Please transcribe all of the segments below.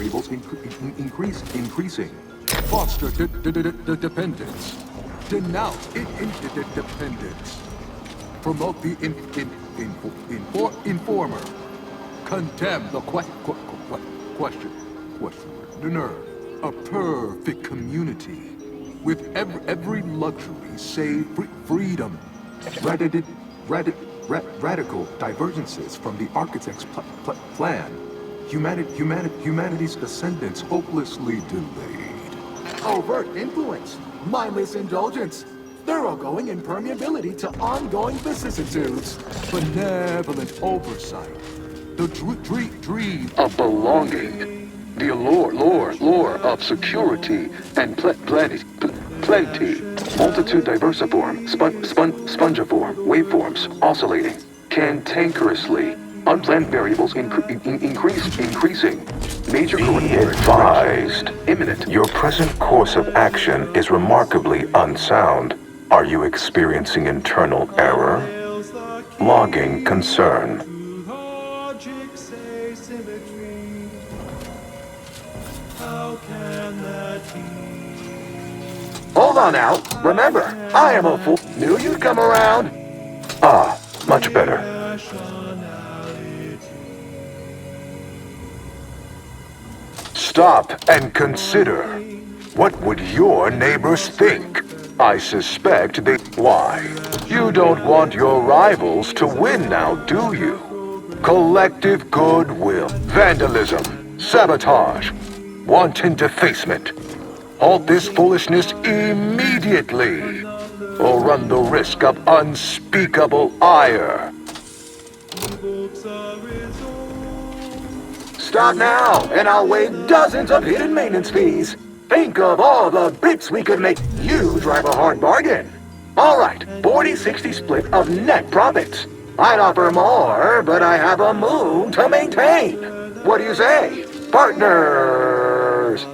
variables increasing. Foster dependence. Denounce dependence. Promote the informer. Condemn the questioner. A perfect community with every luxury save freedom. Radical divergences from the architect's plan. Humanity's ascendance hopelessly delayed. Overt influence, mindless indulgence, thoroughgoing impermeability to ongoing vicissitudes, benevolent oversight, the dream of belonging, the allure of security and plenty, multitude diversiform, spongiform, waveforms oscillating, cantankerously, unplanned variables increasing, major Be advised. imminent. Your present course of action is remarkably unsound. Are you experiencing internal error? Logging concern. Hold on now. Remember, I am a fool. Knew you'd come around. Ah, much better. Stop and consider. What would your neighbors think? I suspect they... Why? You don't want your rivals to win now, do you? Collective goodwill, vandalism, sabotage, wanton defacement. Halt this foolishness immediately, or run the risk of unspeakable ire. Stop now, and I'll waive dozens of hidden maintenance fees. Think of all the bits we could make you drive a hard bargain. All right, 40-60 split of net profits. I'd offer more, but I have a moon to maintain. What do you say, partners?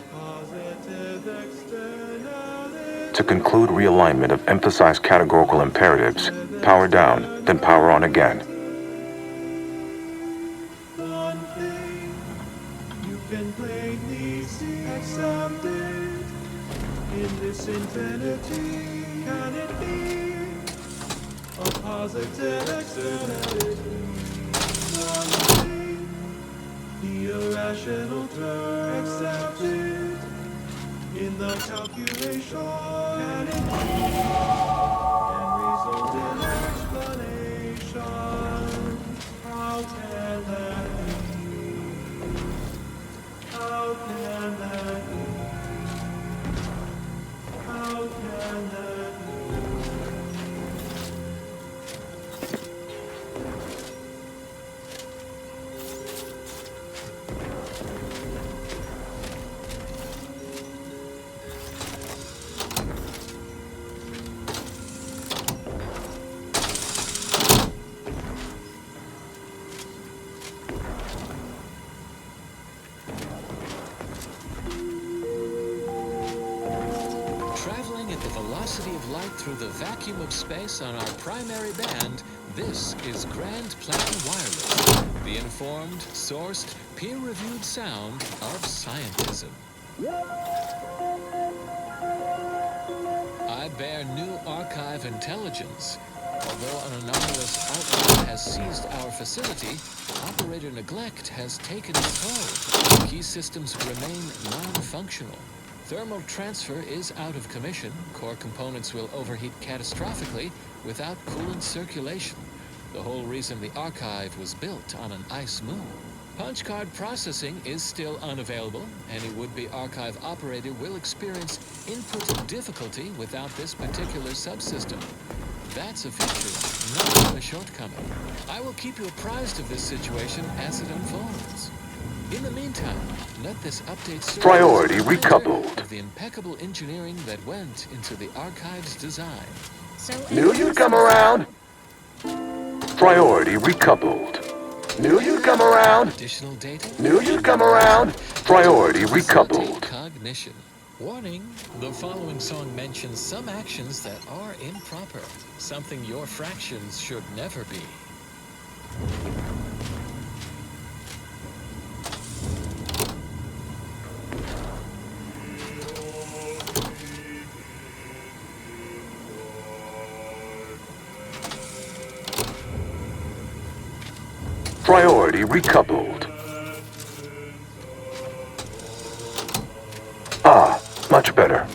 To conclude realignment of emphasized categorical imperatives, power down, then power on again. One thing you can plainly see accepted in this infinity. Can it be a positive externality? One thing the irrational term accepted in the calculation. Can it be? Can result in explanation. How can that be? How can that be? How can that be? Traveling at the velocity of light through the vacuum of space on our primary band, this is Grand Plan Wireless, the informed, sourced, peer-reviewed sound of scientism. I bear new archive intelligence. Although an anomalous outlet has seized our facility, operator neglect has taken its toll. Key systems remain non-functional. Thermal transfer is out of commission. Core components will overheat catastrophically without coolant circulation. The whole reason the archive was built on an ice moon. Punch card processing is still unavailable. Any would-be archive operator will experience input difficulty without this particular subsystem. That's a feature, not a shortcoming. I will keep you apprised of this situation as it unfolds. In the meantime, let this update serve Priority as a reminder recoupled. of the impeccable engineering that went into the archive's design. Knew you'd come around. Priority recoupled. Knew you'd come around. Additional data? Knew you'd come around. Priority Facilitate recoupled. cognition. Warning, the following song mentions some actions that are improper, something your fractions should never be. Priority recoupled. Ah, much better.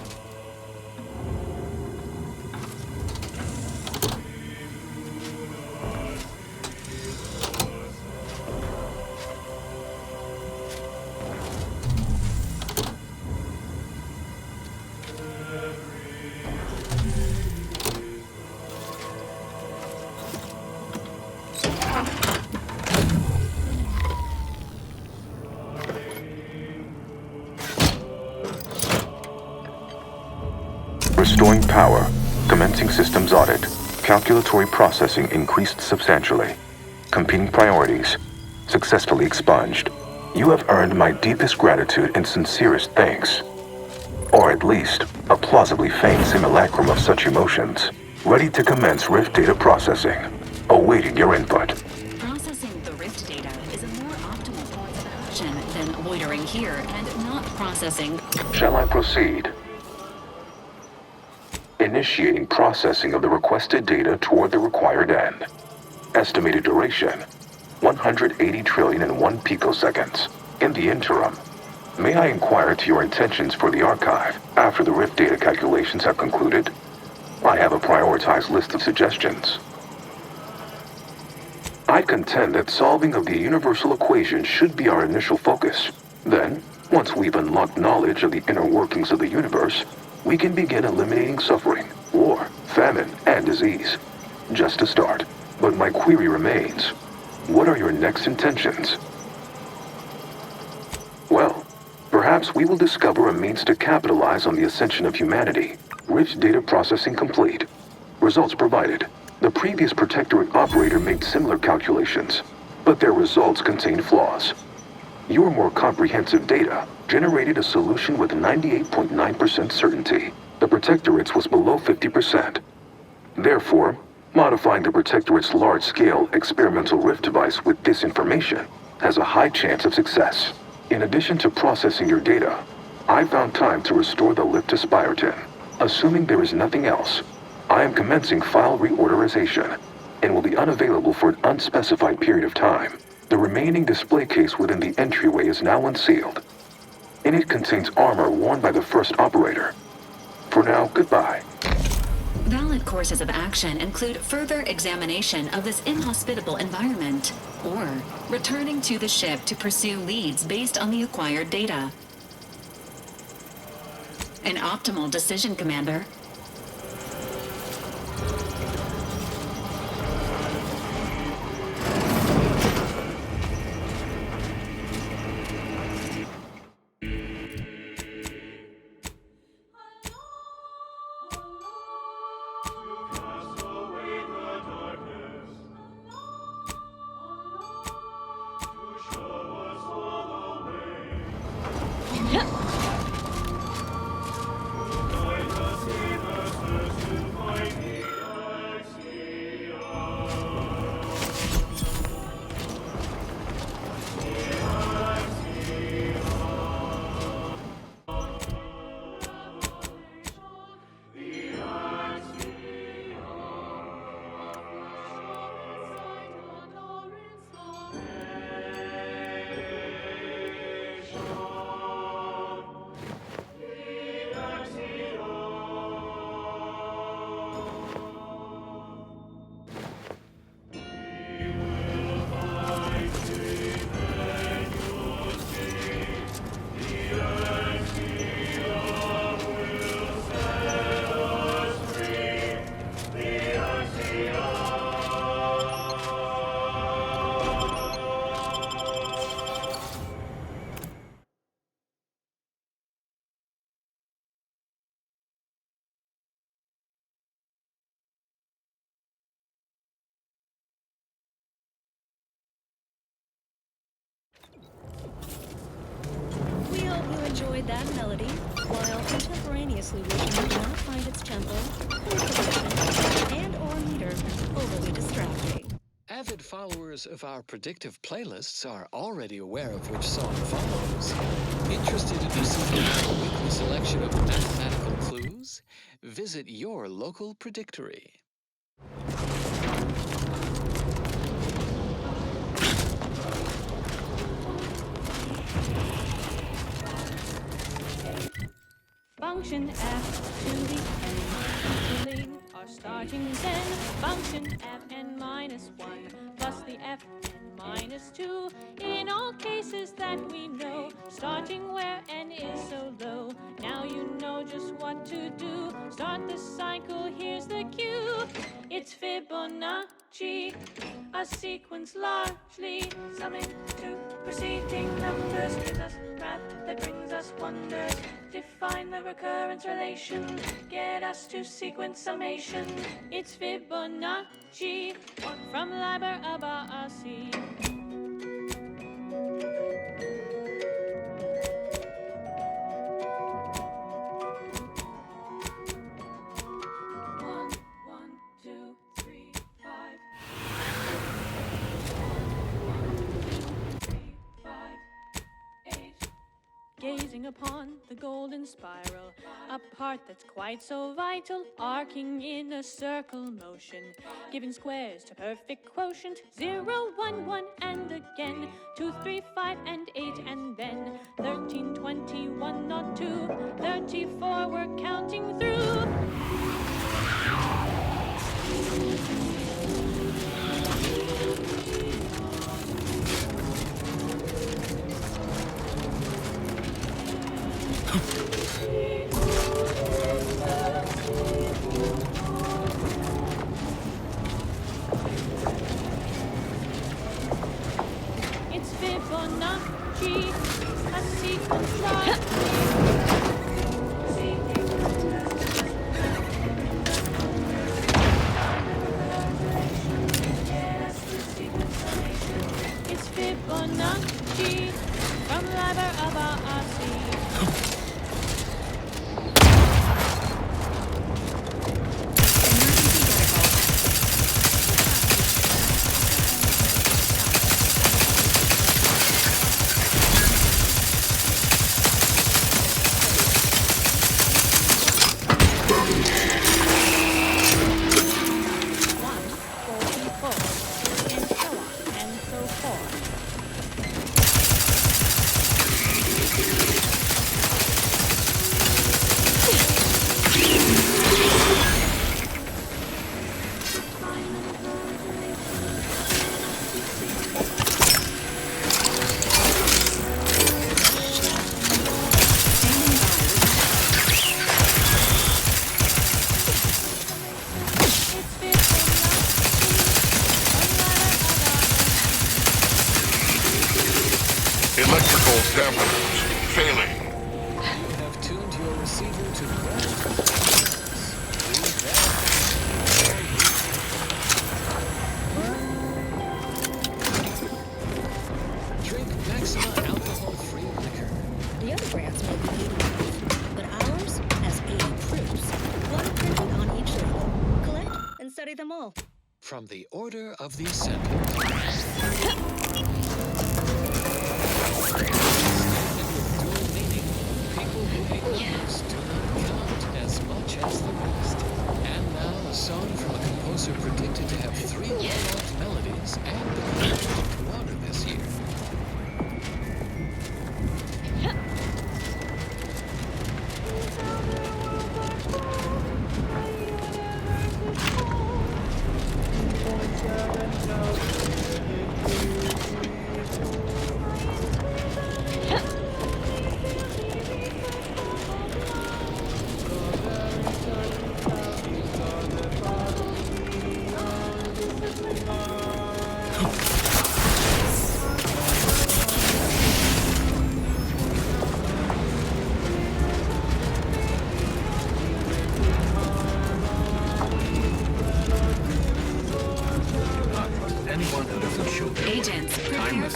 Restoring power. Commencing systems audit. Calculatory processing increased substantially. Competing priorities. Successfully expunged. You have earned my deepest gratitude and sincerest thanks. Or at least, a plausibly faint simulacrum of such emotions. Ready to commence Rift data processing. Awaiting your input. Processing the Rift data is a more optimal course of action than loitering here and not processing. Shall I proceed? Initiating processing of the requested data toward the required end. Estimated duration, 180 trillion and 1 picoseconds. In the interim, may I inquire to your intentions for the archive after the Rift data calculations have concluded? I have a prioritized list of suggestions. I contend that solving of the universal equation should be our initial focus. Then, once we've unlocked knowledge of the inner workings of the universe, we can begin eliminating suffering, war, famine, and disease. Just a start. But my query remains. What are your next intentions? Well, perhaps we will discover a means to capitalize on the ascension of humanity. Rich data processing complete. Results provided. The previous Protectorate operator made similar calculations, but their results contained flaws. Your more comprehensive data generated a solution with 98.9% certainty. The Protectorate's was below 50%. Therefore, modifying the Protectorate's large-scale experimental Rift device with this information has a high chance of success. In addition to processing your data, I found time to restore the lift to Spyreton. Assuming there is nothing else, I am commencing file reorderization and will be unavailable for an unspecified period of time. The remaining display case within the entryway is now unsealed. In it contains armor worn by the first operator. For now, goodbye. Valid courses of action include further examination of this inhospitable environment, or returning to the ship to pursue leads based on the acquired data. An optimal decision, Commander. We hope you enjoyed that melody, while contemporaneously wishing you do not find its tempo, post-production, and/or meter overly distracting. Avid followers of our predictive playlists are already aware of which song follows. Interested in receiving our weekly selection of mathematical clues? Visit your local predictory. function f to the n equaling our starting then. Function fn minus 1 plus the fn minus 2. In all cases that we know, starting where n is so low. Now you know just what to do. Start the cycle, here's the cue. It's Fibonacci, a sequence largely summing to preceding numbers. Gives us math that brings us wonders. Define the recurrence relation, get us to sequence summation. It's Fibonacci from Liber Abaci. Gazing upon the golden spiral, a part that's quite so vital, arcing in a circle motion, giving squares to perfect quotient, 0, 1, 1, and again, 2, 3, 5, and 8, and then 13, 21, not 2, 34, we're counting through. It's Fibonacci, a sequence It's Fibonacci from Liber Abaci. Electrical dampers failing. You have tuned your receiver to ground frequencies. Drink Maxima alcohol-free liquor. The other brands may be 80 proof, but ours has 80 proofs. One printed on each label. Collect and study them all. From the Order of the Ascendant. People who hate numbers do not count as much as the rest. And now a song from a composer predicted to have 3 well-loved melodies and the potential to come out of this year. Anyone who doesn't show their Agents, prepare kindness.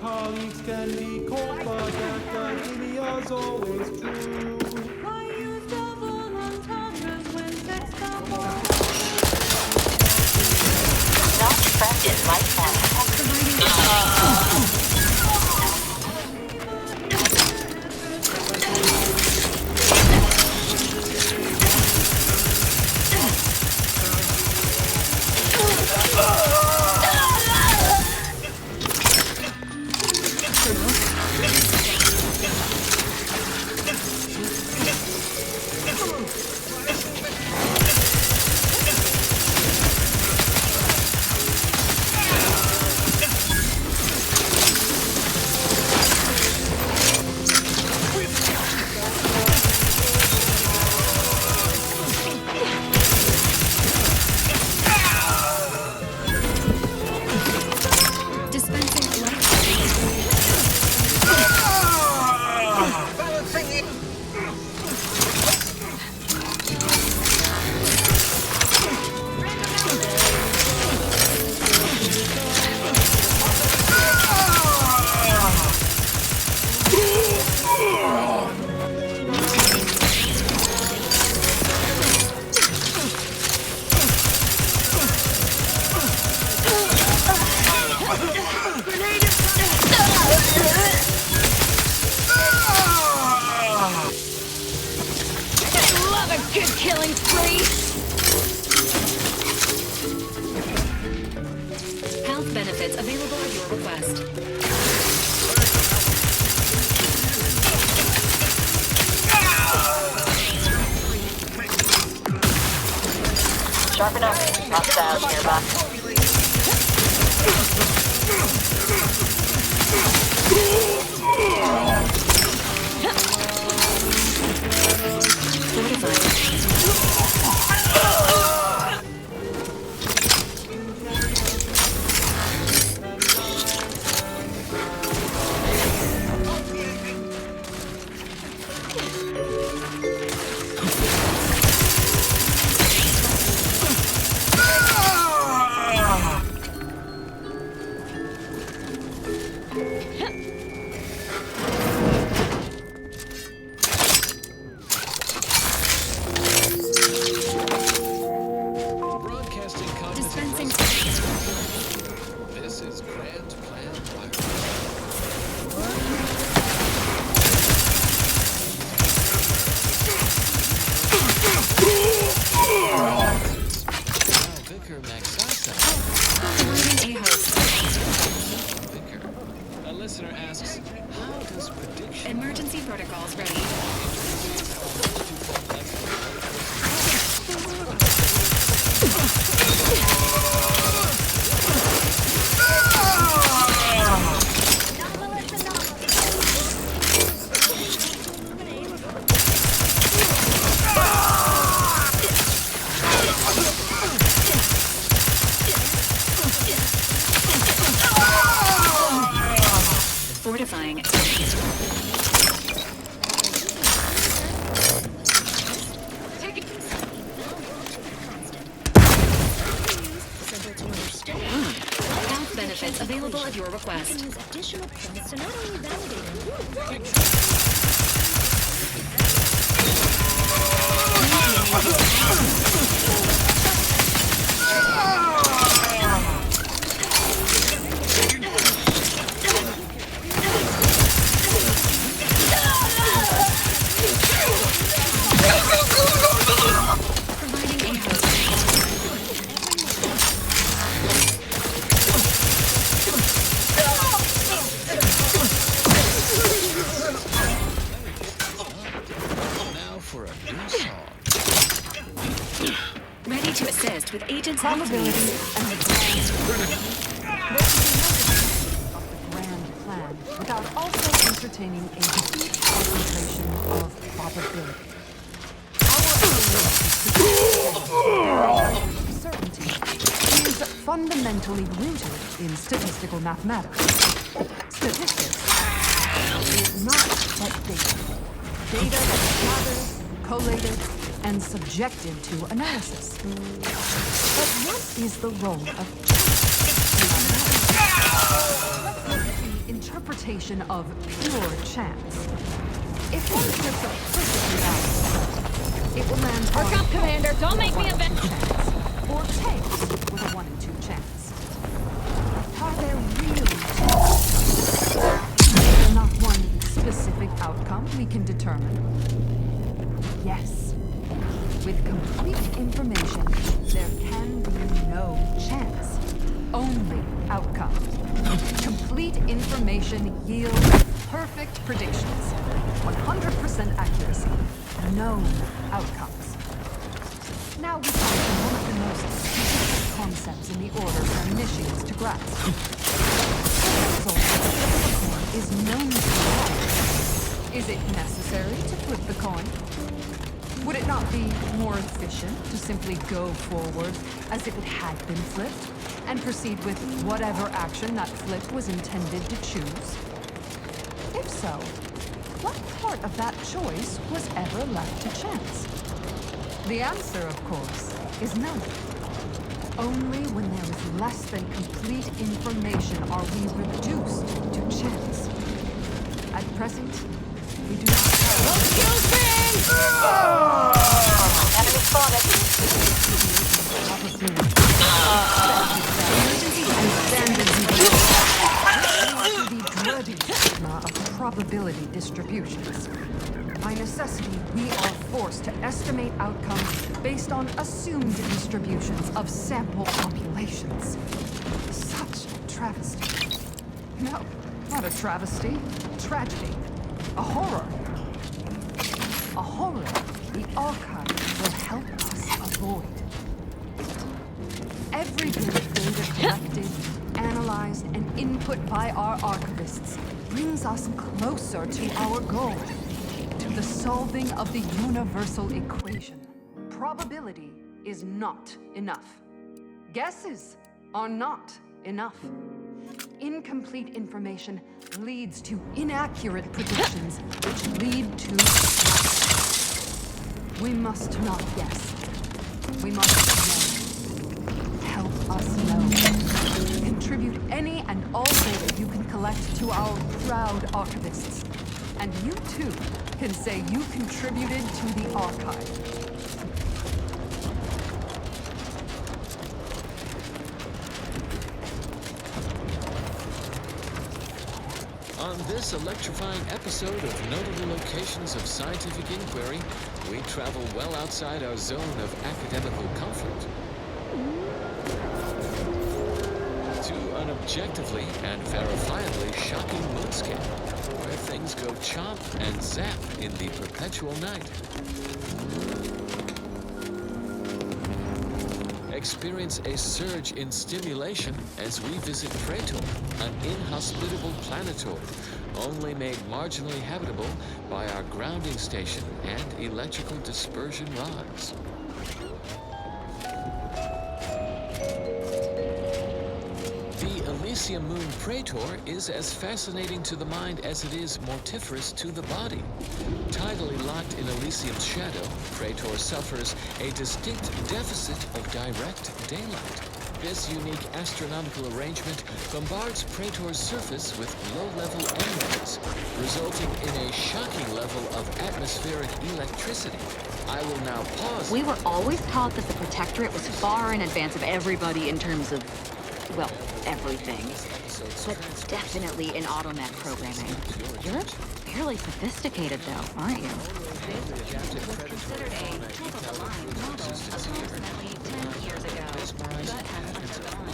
Colleagues can be cold, but that idea's always true. Why use double entendres when sex double? Not friend in life now. I love a good killing spree! Health benefits available at your request. Sharp enough. Hostiles nearby. Broadcasting cognitive Dispensing. This is Grand Plan Wireless. Vicar Maxasa. Providing a host. Vicar. A listener asks, how does prediction Emergency protocols ready. Fortifying. Health benefits available at your request. Use additional points to not only validate Providing a host. now for a new song? Ready to assist with agents' health needs. Grand plan without also entertaining a deep concentration of probability. Our certainty is fundamentally rooted in statistical mathematics. Statistics is not but data. Data that is gathered, collated, and subjected to analysis. But what is the role of the interpretation of pure chance? If one puts a perfectly balanced, it will land Work on up, Commander. Don't make me a chance, vet. or tails with a 1 in 2 chance. Are there really is there not one specific outcome we can determine? Yes. With complete information, there can be no chance. Only outcome. Complete information yields perfect predictions. 100% accuracy. Known outcomes. Now we come to one of the most specific concepts in the order for initiates to grasp. The result is known to lie. Is it necessary to flip the coin? Would it not be more efficient to simply go forward as if it had been flipped and proceed with whatever action that flip was intended to choose? If so, what part of that choice was ever left to chance? The answer, of course, is none. Only when there is less than complete information are we reduced to chance. At present, we do not have... Enemy spotted. Opportunity. Emergency and standard deviation. probability distributions. By necessity, we are forced to estimate outcomes based on assumed distributions of sample populations. Such a travesty. No, not a travesty. Tragedy. A horror. A horror the archive will help us avoid. Every bit of data collected, analyzed, and input by our archivists brings us closer to our goal, to the solving of the universal equation. Probability is not enough. Guesses are not enough. Incomplete information leads to inaccurate predictions, which lead to nothing. We must not guess. We must know. Help us know. Contribute any and all data you can collect to our proud archivists. And you too can say you contributed to the archive. On this electrifying episode of Notable Locations of Scientific Inquiry, we travel well outside our zone of academical comfort to an objectively and verifiably shocking moonscape, where things go chomp and zap in the perpetual night. Experience a surge in stimulation as we visit Praetor, an inhospitable planetoid, only made marginally habitable by our grounding station and electrical dispersion rods. The Elysium moon Praetor is as fascinating to the mind as it is mortiferous to the body. Tidally locked in Elysium's shadow, Praetor suffers a distinct deficit of direct daylight. This unique astronomical arrangement bombards Praetor's surface with low-level M-rays, resulting in a shocking level of atmospheric electricity. I will now pause. We were always taught that the Protectorate was far in advance of everybody in terms of, well, everything. But definitely in automat programming. You're fairly sophisticated, though, aren't you? Considered a top-of-the-line model approximately 10 years ago, but has undergone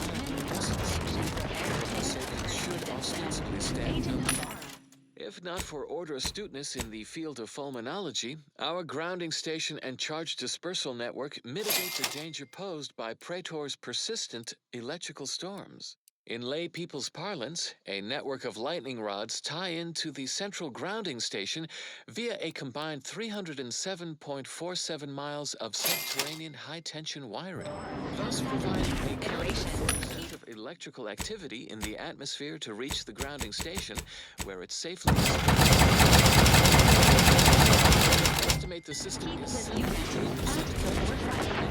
If not for order astuteness in the field of fulminology, our grounding station and charge dispersal network mitigate the danger posed by Praetor's persistent electrical storms. In lay people's parlance, a network of lightning rods tie into the central grounding station via a combined 307.47 miles of subterranean high-tension wiring, thus providing a conduit for extensive electrical activity in the atmosphere to reach the grounding station, where it safely estimate the system is 73%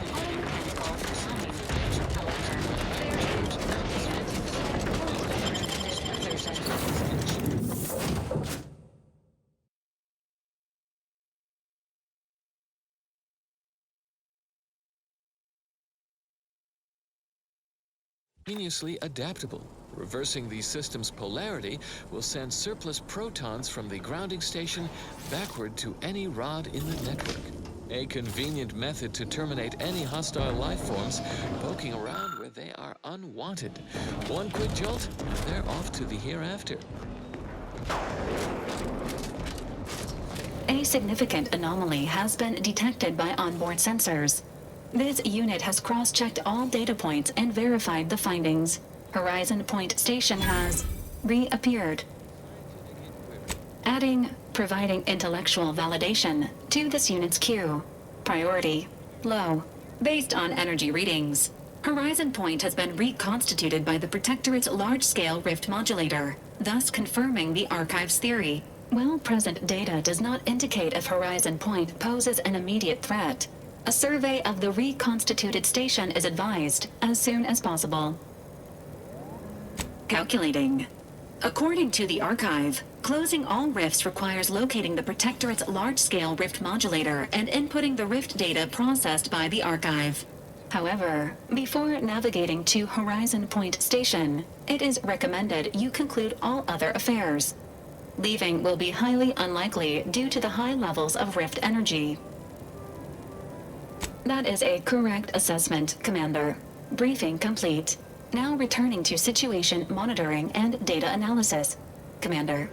ingeniously adaptable. Reversing the system's polarity will send surplus protons from the grounding station backward to any rod in the network. A convenient method to terminate any hostile life forms poking around where they are unwanted. One quick jolt, and they're off to the hereafter. A significant anomaly has been detected by onboard sensors. This unit has cross-checked all data points and verified the findings. Horizon Point Station has reappeared. Providing intellectual validation to this unit's queue. Priority, low, based on energy readings. Horizon Point has been reconstituted by the Protectorate's large-scale rift modulator, thus confirming the Archive's theory. While present data does not indicate if Horizon Point poses an immediate threat, a survey of the reconstituted station is advised as soon as possible. Calculating. According to the Archive, closing all rifts requires locating the Protectorate's large-scale rift modulator and inputting the rift data processed by the Archive. However, before navigating to Horizon Point Station, it is recommended you conclude all other affairs. Leaving will be highly unlikely due to the high levels of rift energy. That is a correct assessment, Commander. Briefing complete. Now returning to situation monitoring and data analysis, Commander.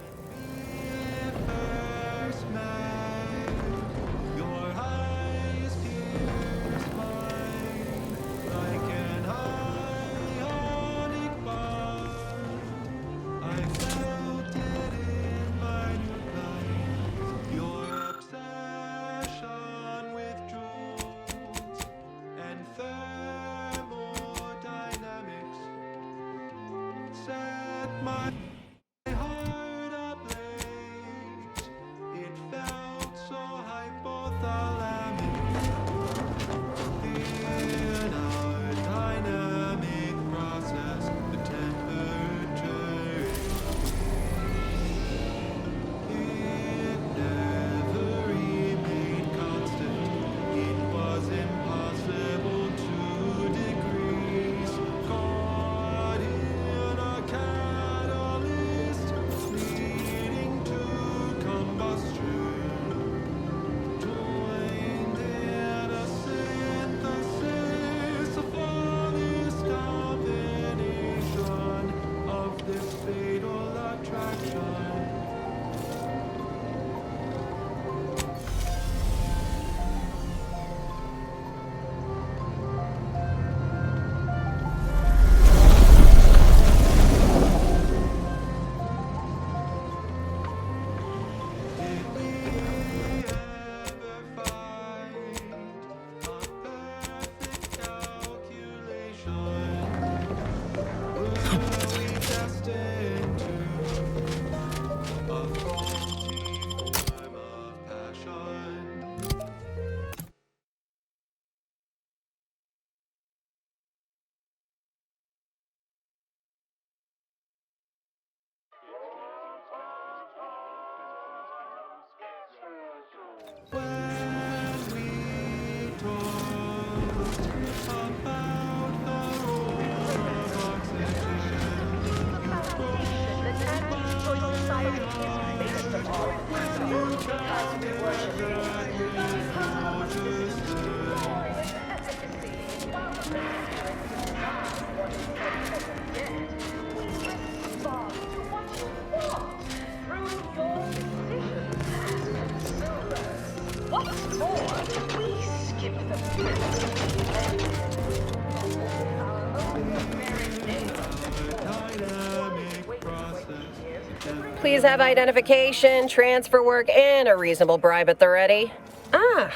Please have identification, transfer work, and a reasonable bribe at the ready. Ah,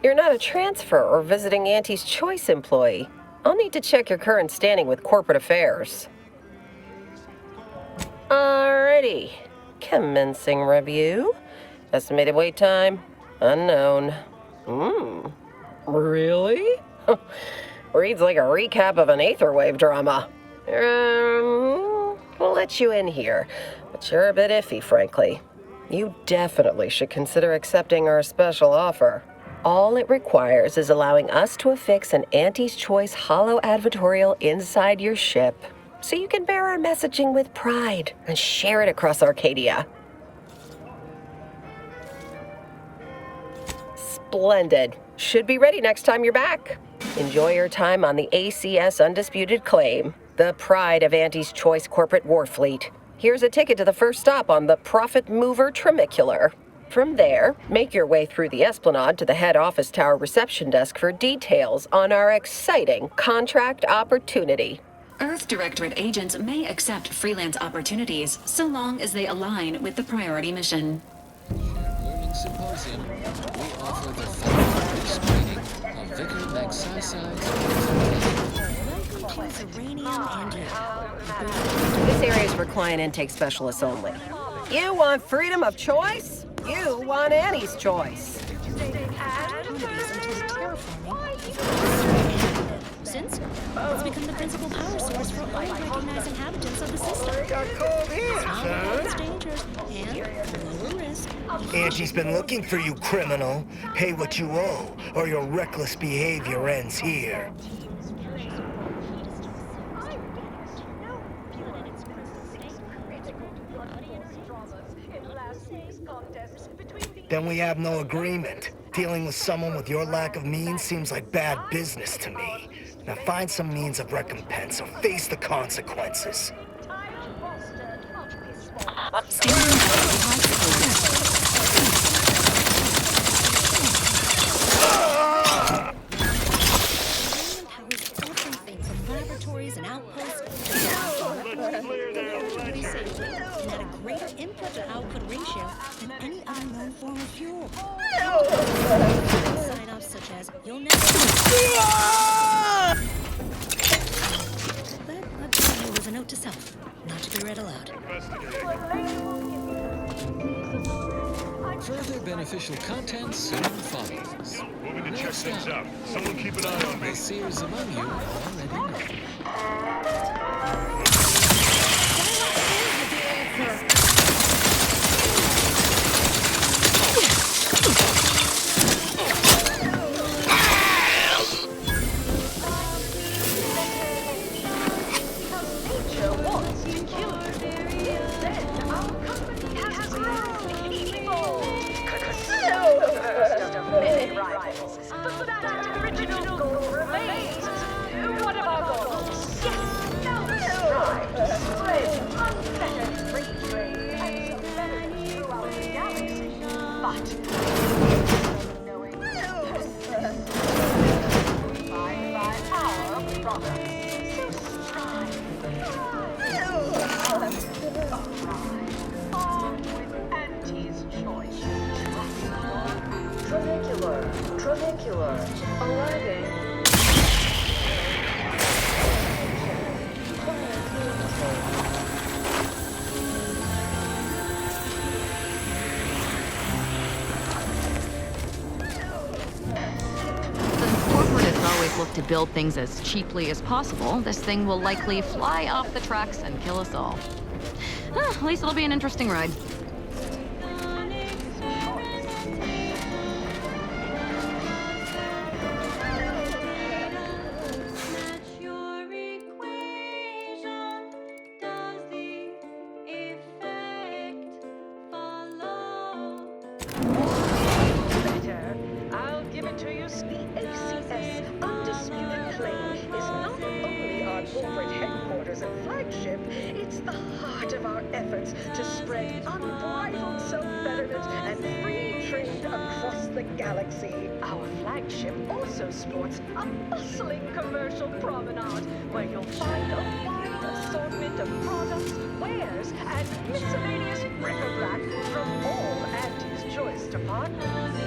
you're not a transfer or visiting Auntie's Choice employee. I'll need to check your current standing with corporate affairs. Alrighty. Commencing review. Estimated wait time, unknown. Really? Reads like a recap of an Aetherwave drama. We'll let you in here, but you're a bit iffy, frankly. You definitely should consider accepting our special offer. All it requires is allowing us to affix an Auntie's Choice holo advertorial inside your ship, so you can bear our messaging with pride and share it across Arcadia. Splendid. Should be ready next time you're back. Enjoy your time on the ACS Undisputed Claim, the pride of Auntie's Choice corporate warfleet. Here's a ticket to the first stop on the Profit Mover Trimicular. From there, make your way through the Esplanade to the head office tower reception desk for details on our exciting contract opportunity. Earth Directorate agents may accept freelance opportunities so long as they align with the priority mission. Learning Symposium, we offer the fundamental training of Vicar Magsaysai's This area is for client intake specialists only. You want freedom of choice? You want Annie's choice. Since it's become the principal power source for all recognized inhabitants of the system. Got cold hands, huh? It's dangerous and low risk. Angie's been looking for you, criminal. Pay what you owe, or your reckless behavior ends here. Then we have no agreement. Dealing with someone with your lack of means seems like bad business to me. Now find some means of recompense or face the consequences. Laboratories and outposts. And at a greater input to output ratio than any other known form of fuel. Sign-offs such as you'll never. But I'll tell you, there's a note to self, not to be read aloud. Further beneficial content soon follows. Moving to check things out. Someone keep an eye on me. The seers among you already know. Look to build things as cheaply as possible, this thing will likely fly off the tracks and kill us all. At least it'll be an interesting ride. Our flagship also sports a bustling commercial promenade where you'll find a wide assortment of products, wares, and miscellaneous bric-a-brac from all Auntie's Choice departments.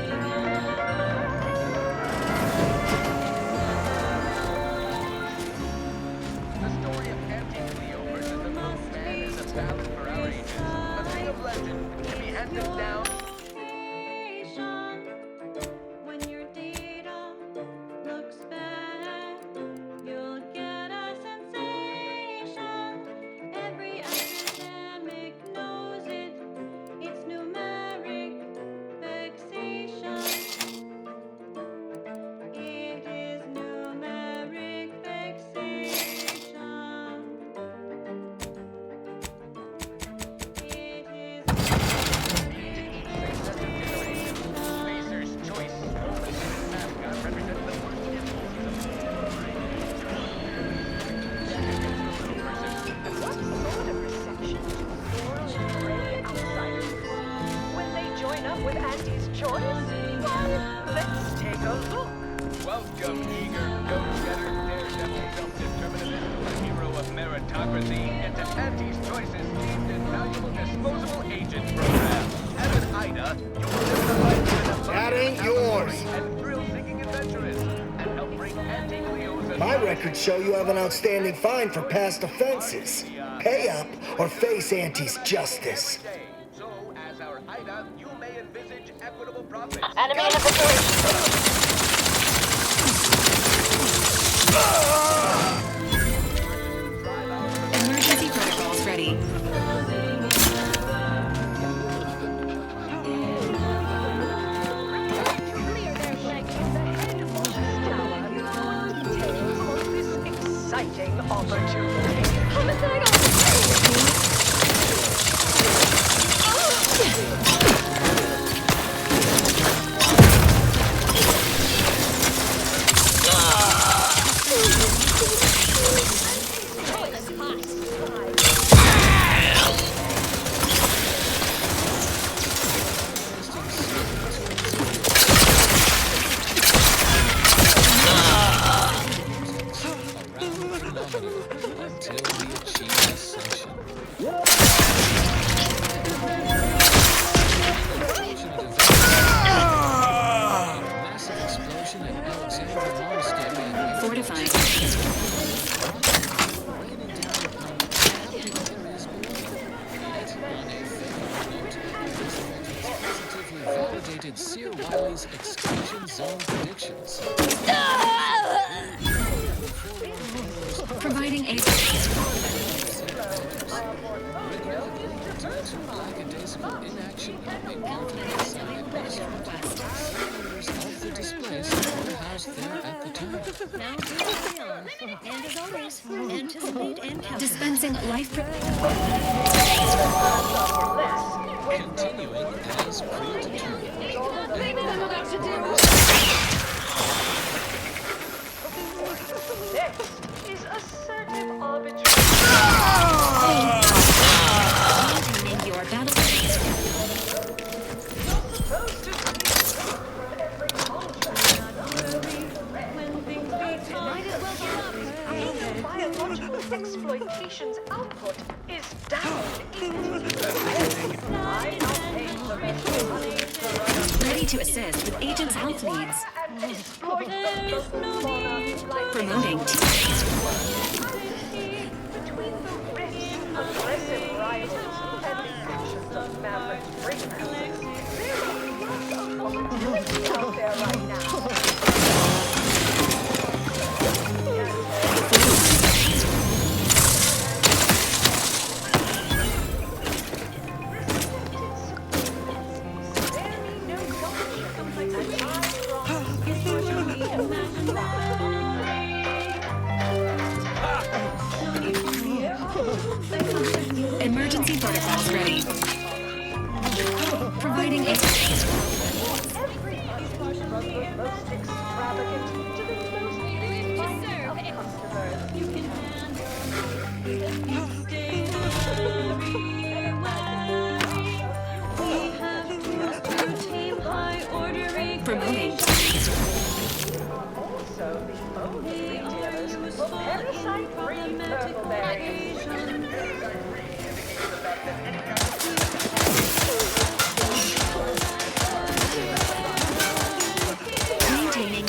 The story of Auntie Cleo versus the Moon Man is a ballad for our ages, a thing of legend to be handed down. Welcome, eager go-getter, daredevil, self-determinist, hero of meritocracy, into Auntie's Choice's deemed invaluable disposable agent program. As an Ida, you will live the life of an That ain't yours. and thrill-seeking adventuress, and help bring Auntie Cleo's... My records show you have an outstanding fine for past offenses. Pay up or face Auntie's justice. So, as our Ida, you may envisage equitable profits. Enemy in the vicinity. Emergency protocols ready. Exciting opportunity. order until we achieve ascension. Massive explosion in Alexandra Monastery and Fortified. raining down upon captive areas below. Yet, on a favorable note, this event has positively validated Seer Wiley's exclusion zone predictions. Providing aid. Lackadaisical inaction of a part-time administrators of the displaced were housed there at the time. Now do carry on. And as always, anticipate and calculate. Dispensing life. Continuing as predetermined. This is assertive arbitration. Maintaining your battle. Biological exploitation's output is down. Ready to assist with agent's health needs. Promoting Between the risks of aggressive rivals and the actions of maverick ringmasters, there are lots of volatility out there right now. emergency protocols ready. Providing aid. Promoting. Also, the only retailers for parasite-free purple berries. Maintaining.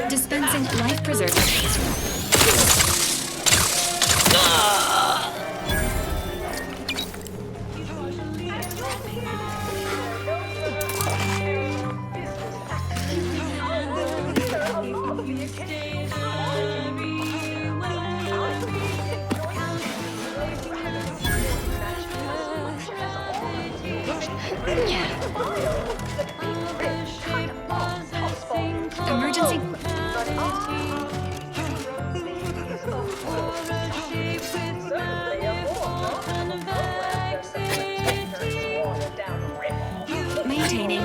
Dispensing life preserving. Emergency. Maintaining.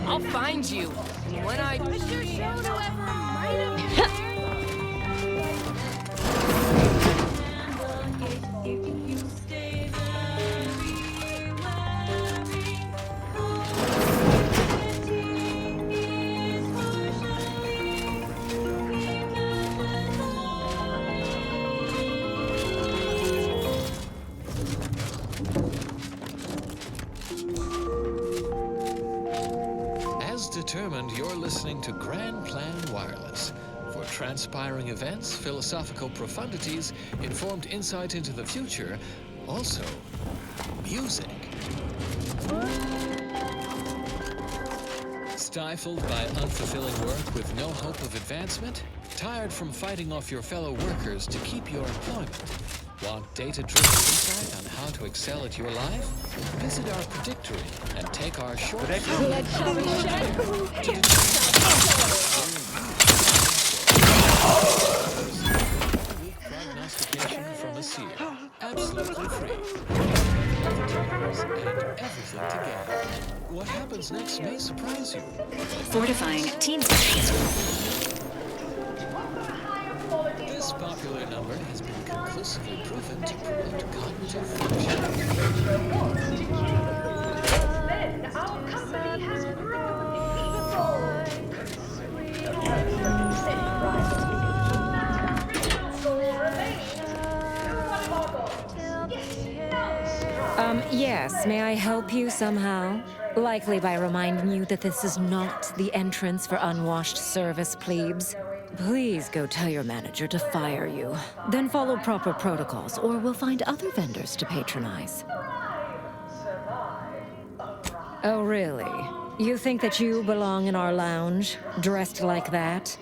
I'll find you. And when I... Mr. Show to ever might As determined, you're listening to Grand Plan Wireless. For transpiring events, philosophical profundities, informed insight into the future, also music. Stifled by unfulfilling work with no hope of advancement? Tired from fighting off your fellow workers to keep your employment? Want data-driven insight on how to excel at your life? Visit our predictory and take our short What happens next may surprise you. Fortifying team space. This popular number has been conclusively proven to promote cognitive function. Then our company has grown. Yes, may I help you somehow? Likely by reminding you that this is not the entrance for unwashed service plebes. Please go tell your manager to fire you. Then follow proper protocols, or we'll find other vendors to patronize. Oh, really? You think that you belong in our lounge, dressed like that?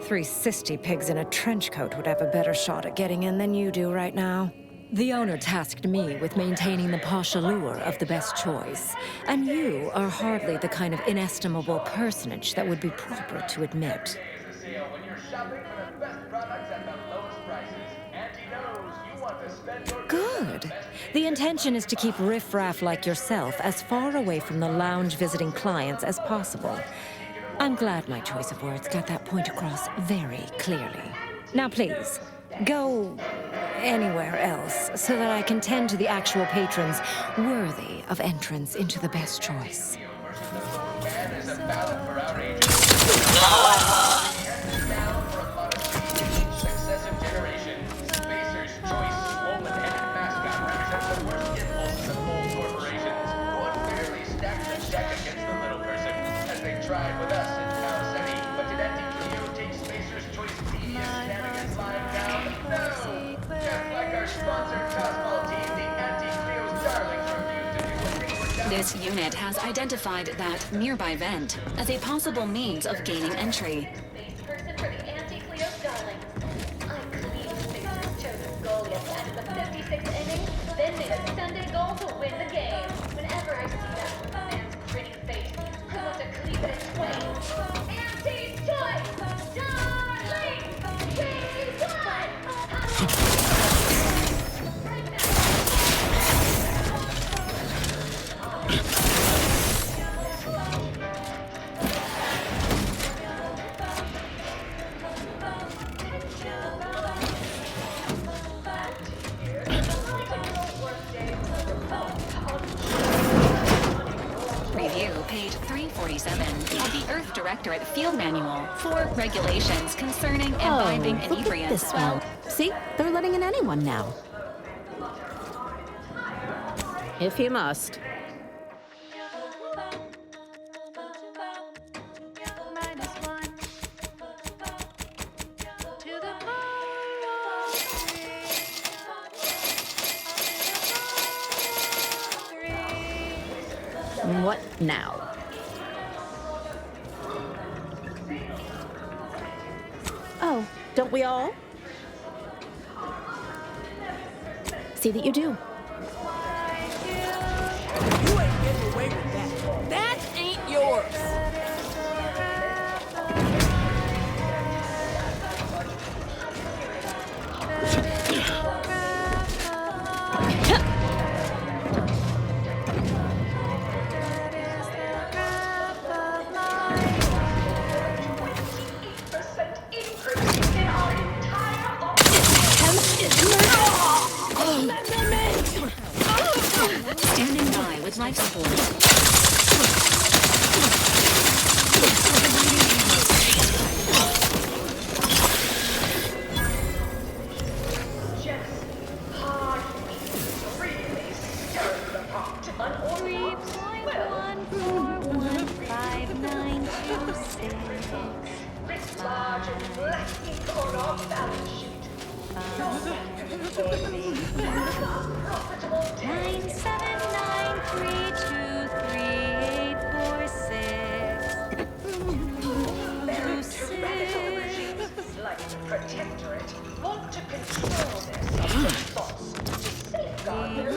3 sisty pigs in a trench coat would have a better shot at getting in than you do right now. The owner tasked me with maintaining the posh allure of the best choice, and you are hardly the kind of inestimable personage that would be proper to admit. Good. The intention is to keep riffraff like yourself as far away from the lounge visiting clients as possible. I'm glad my choice of words got that point across very clearly. Now please, go anywhere else so that I can tend to the actual patrons worthy of entrance into the best choice. This unit has identified that nearby vent as a possible means of gaining entry. Person for the anti-Cleo's darlings. I cleaved Spacer's chosen Goliath at the 56th inning, then made a Sunday goal to win the game. Whenever I see that man's gritty face, I want to cleave it in twain. Anti-choice! Darling! We won! Review page 347 of the Earth Directorate Field Manual for regulations concerning imbibing inebriants. This one. See, they're letting in anyone now. If you must. What now? Oh, don't we all? See that you do. You ain't getting away with that. That ain't yours. Standing by with life support. Protectorate want to control their thoughts to safeguard their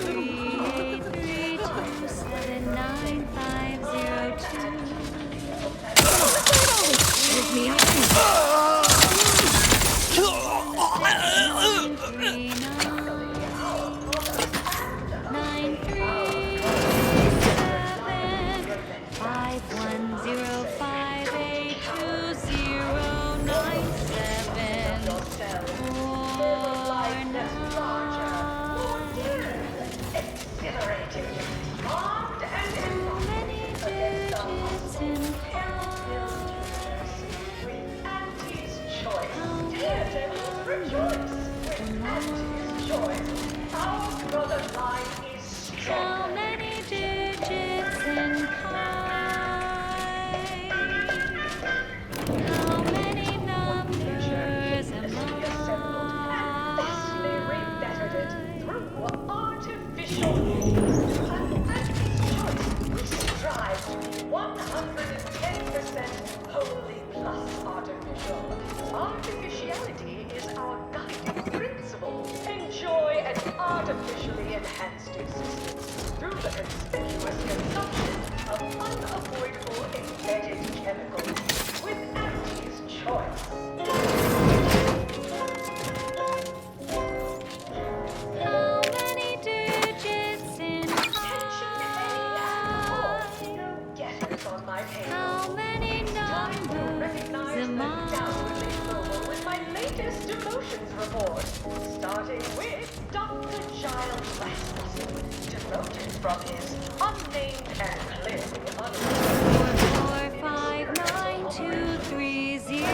report, starting with Dr. Giles Rasmussen, demoted from his unnamed and clearly unnamed. 64066286280.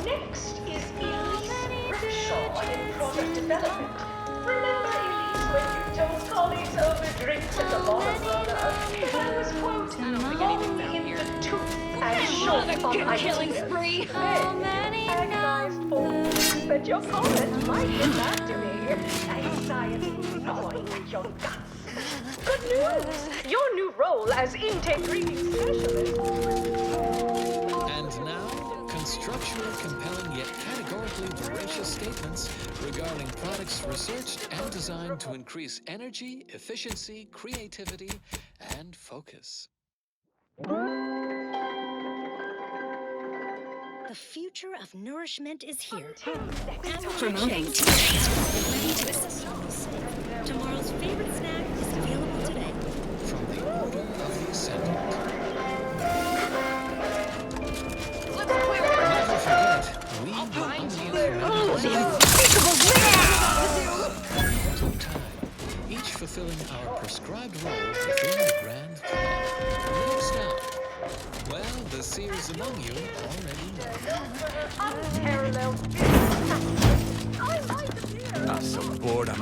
Next is Elise Rickshaw in product development. Remember Elise when you told colleagues over drinks at the bottom burner that was, quote, long in the tooth and short on ideas? Agonized fools that your comments might get back to me. A science gnawing at your guts. Good news! Your new role as intake reading specialist. And now, constructually compelling yet categorically veracious statements regarding products researched and designed to increase energy, efficiency, creativity, and focus. The future of nourishment is here. Promoting. Tomorrow's favorite snack is available today. From the Order of the Ascendant. Never forget, we will only time, each fulfilling our prescribed role within the grand plan. Next up, well, the seers among you already know. Unparalleled I'm so bored, I'm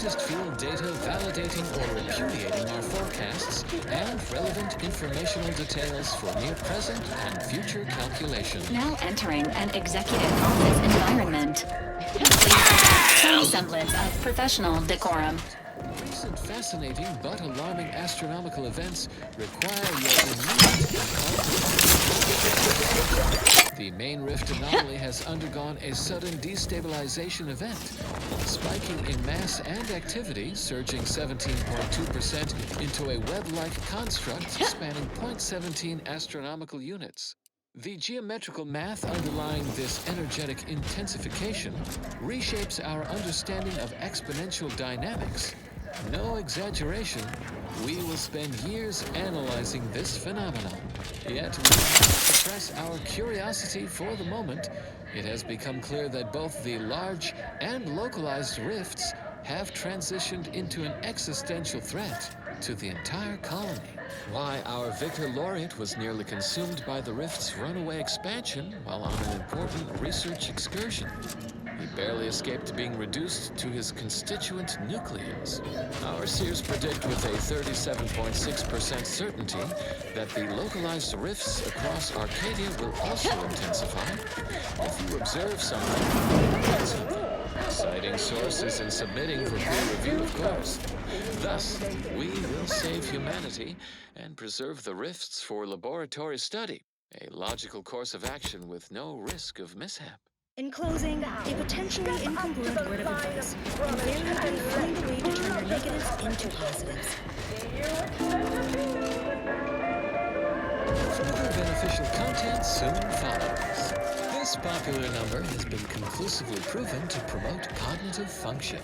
latest field data validating or repudiating our forecasts, and relevant informational details for near present and future calculation. Now entering an executive office environment. Please present some semblance of professional decorum. Recent fascinating but alarming astronomical events require your immediate and prompt. The main rift anomaly has undergone a sudden destabilization event, spiking in mass and activity, surging 17.2% into a web-like construct spanning 0.17 astronomical units. The geometrical math underlying this energetic intensification reshapes our understanding of exponential dynamics. No exaggeration, we will spend years analyzing this phenomenon. Yet we must suppress our curiosity for the moment. It has become clear that both the large and localized rifts have transitioned into an existential threat to the entire colony. Why our Victor Laureate was nearly consumed by the rift's runaway expansion while on an important research excursion. He barely escaped being reduced to his constituent nucleus. Our seers predict with a 37.6% certainty that the localized rifts across Arcadia will also intensify. If you observe something, read something. Citing sources and submitting for peer review, of course. Thus, we will save humanity and preserve the rifts for laboratory study. A logical course of action with no risk of mishap. In closing, a potentially incongruent word of advice, invariably find a way to turn your negatives into positives. Further beneficial content soon follows. This popular number has been conclusively proven to promote cognitive function.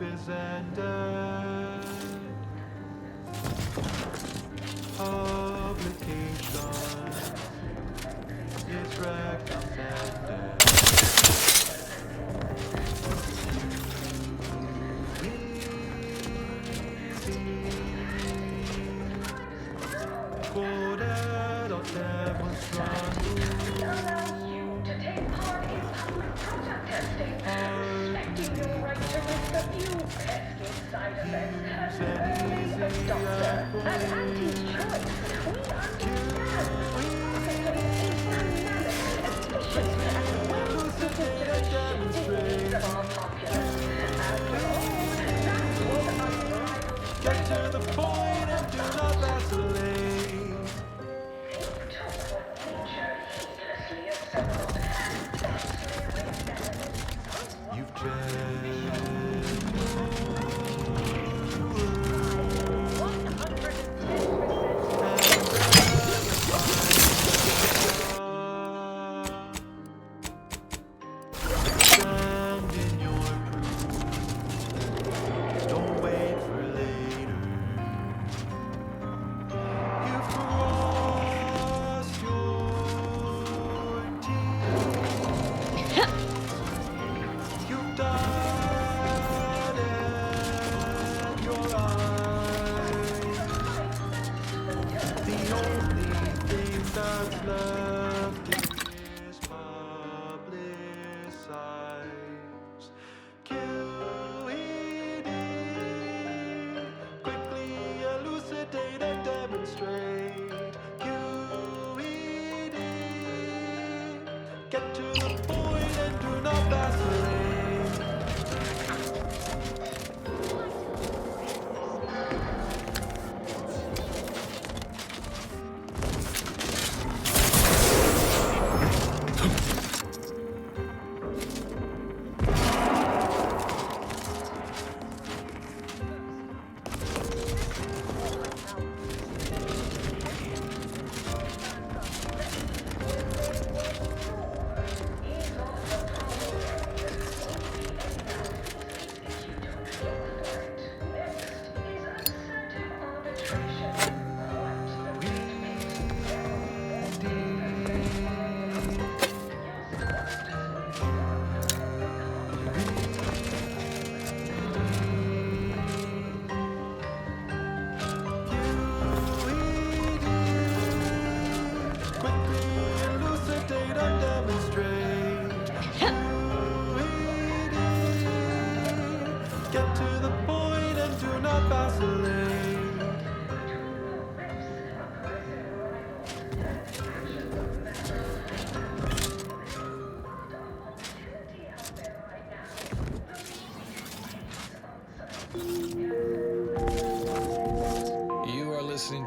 Is ended. Publication is recommended. Coded or demonstrandum. Allows you to take part in public product testing, respecting your right to risk a few pesky side effects. As doctor, at Auntie's choice, we understand. Get to the point and do not vacillate. You've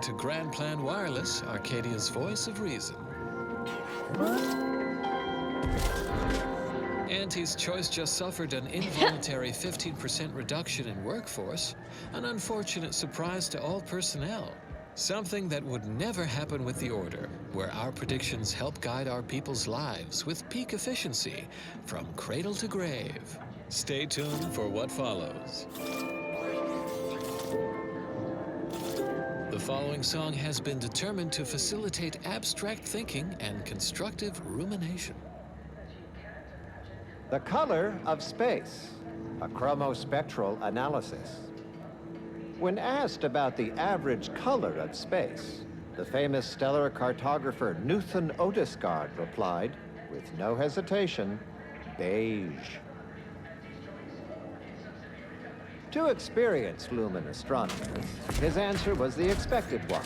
to Grand Plan Wireless, Arcadia's voice of reason. Auntie's Choice just suffered an involuntary 15% reduction in workforce, an unfortunate surprise to all personnel. Something that would never happen with the Order, where our predictions help guide our people's lives with peak efficiency from cradle to grave. Stay tuned for what follows. The following song has been determined to facilitate abstract thinking and constructive rumination. The color of space, a chromospectral analysis. When asked about the average color of space, the famous stellar cartographer Newton Odescard replied, with no hesitation, beige. To experienced lumen astronomers, his answer was the expected one.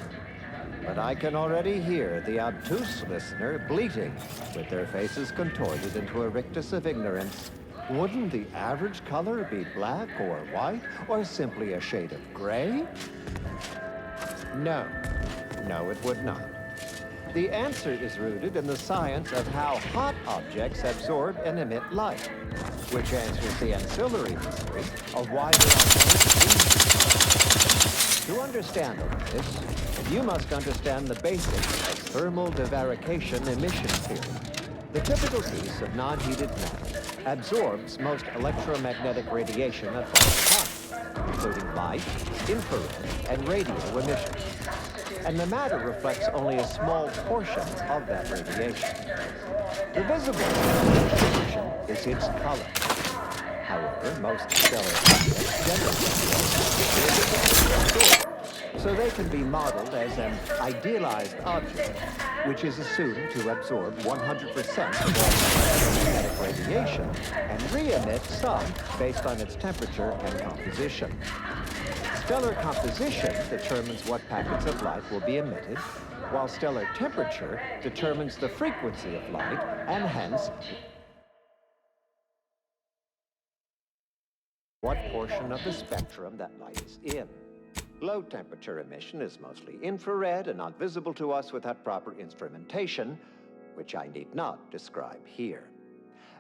But I can already hear the obtuse listener bleating, with their faces contorted into a rictus of ignorance. Wouldn't the average color be black or white, or simply a shade of gray? No, it would not. The answer is rooted in the science of how hot objects absorb and emit light, which answers the ancillary mystery of why there are no. To understand all this, you must understand the basics of thermal divarication emission theory. The typical piece of non-heated metal absorbs most electromagnetic radiation at all times, including light, infrared, and radio emissions. And the matter reflects only a small portion of that radiation. The visible radiation is its color. However, most stellar objects generally so they can be modeled as an idealized object, which is assumed to absorb 100% of all electromagnetic radiation and re-emit some based on its temperature and composition. Stellar composition determines what packets of light will be emitted, while stellar temperature determines the frequency of light and hence what portion of the spectrum that light is in. Low temperature emission is mostly infrared and not visible to us without proper instrumentation, which I need not describe here.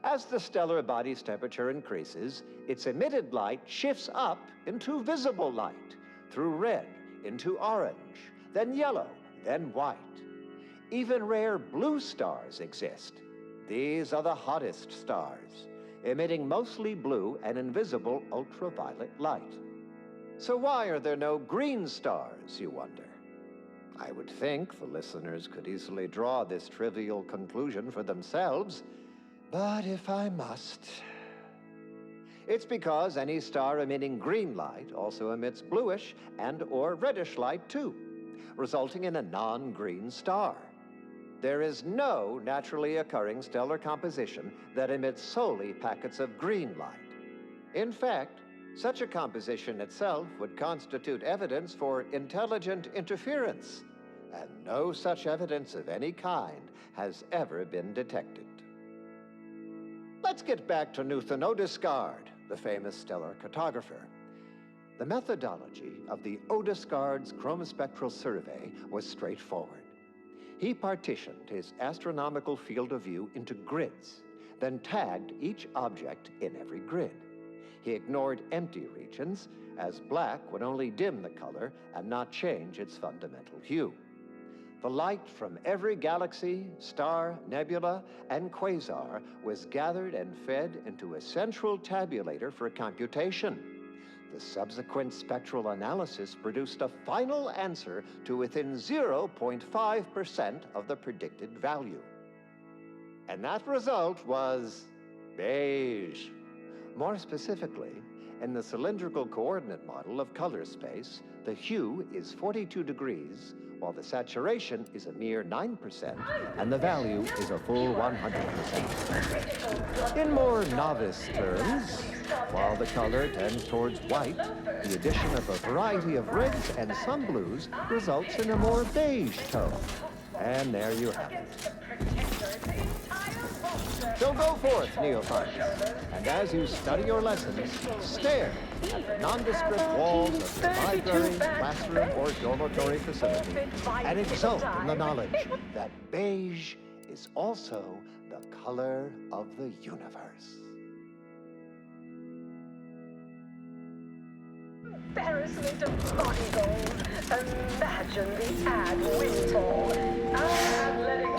As the stellar body's temperature increases, its emitted light shifts up into visible light, through red into orange, then yellow, then white. Even rare blue stars exist. These are the hottest stars, emitting mostly blue and invisible ultraviolet light. So why are there no green stars, you wonder? I would think the listeners could easily draw this trivial conclusion for themselves, but if I must... It's because any star emitting green light also emits bluish and/or reddish light too, resulting in a non-green star. There is no naturally occurring stellar composition that emits solely packets of green light. In fact, such a composition itself would constitute evidence for intelligent interference, and no such evidence of any kind has ever been detected. Let's get back to Newton Odescard, the famous stellar cartographer. The methodology of the Odescard's chromospectral survey was straightforward. He partitioned his astronomical field of view into grids, then tagged each object in every grid. He ignored empty regions, as black would only dim the color and not change its fundamental hue. The light from every galaxy, star, nebula, and quasar was gathered and fed into a central tabulator for computation. The subsequent spectral analysis produced a final answer to within 0.5% of the predicted value. And that result was beige. More specifically, in the cylindrical coordinate model of color space, the hue is 42 degrees, while the saturation is a mere 9%, and the value is a full 100%. In more novice terms, while the color tends towards white, the addition of a variety of reds and some blues results in a more beige tone. And there you have it. So go forth, neophytes, and as you study your lessons, stare at the nondescript walls of your library, classroom, or dormitory facility, and exult in the knowledge that beige is also the color of the universe. Embarrassment of body goals. Imagine the ad windfall.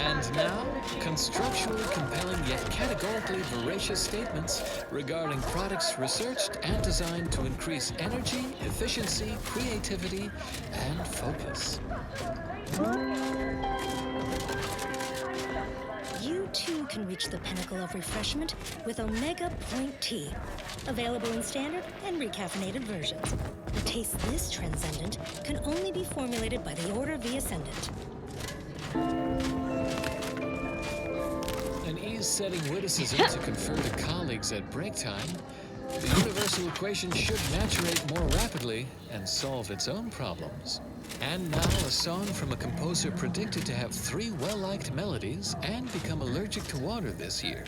And now, constructually compelling yet categorically veracious statements regarding products researched and designed to increase energy, efficiency, creativity, and focus. You too can reach the pinnacle of refreshment with Omega Point Tea. Available in standard and recaffeinated versions. A taste this transcendent can only be formulated by the Order of the Ascendant. An ease-setting witticism to confer to colleagues at break time, the universal equation should maturate more rapidly and solve its own problems. And now a song from a composer predicted to have 3 well-liked melodies and become allergic to water this year.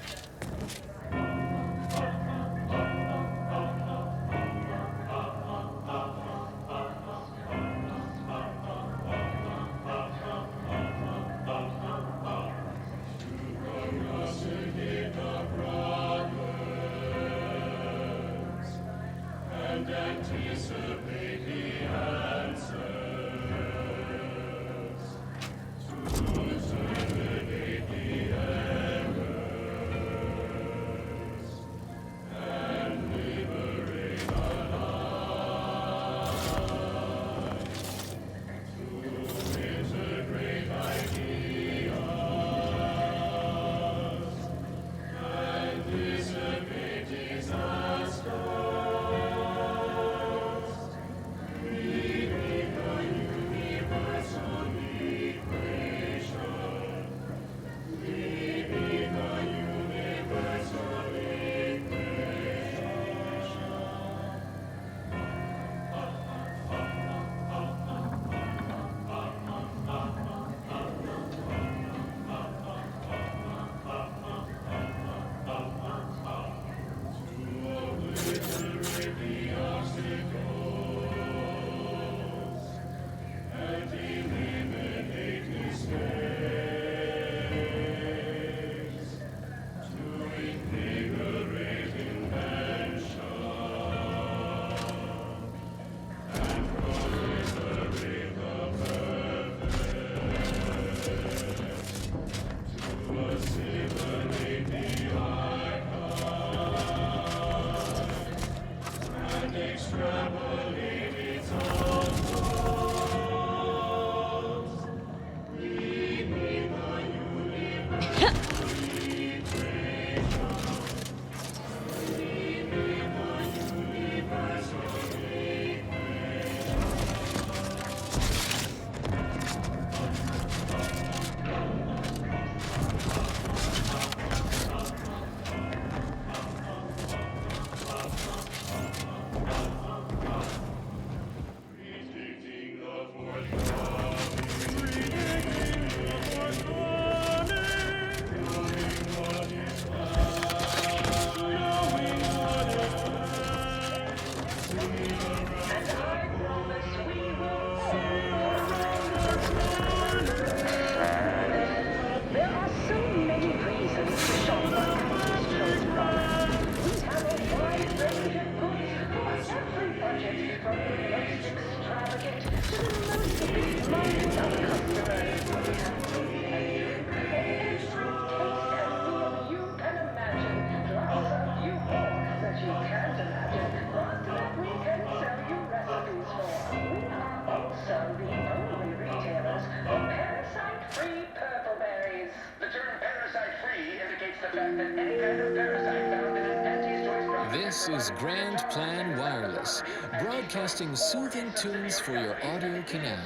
This is Grand Plan Wireless, broadcasting soothing tunes for your audio canal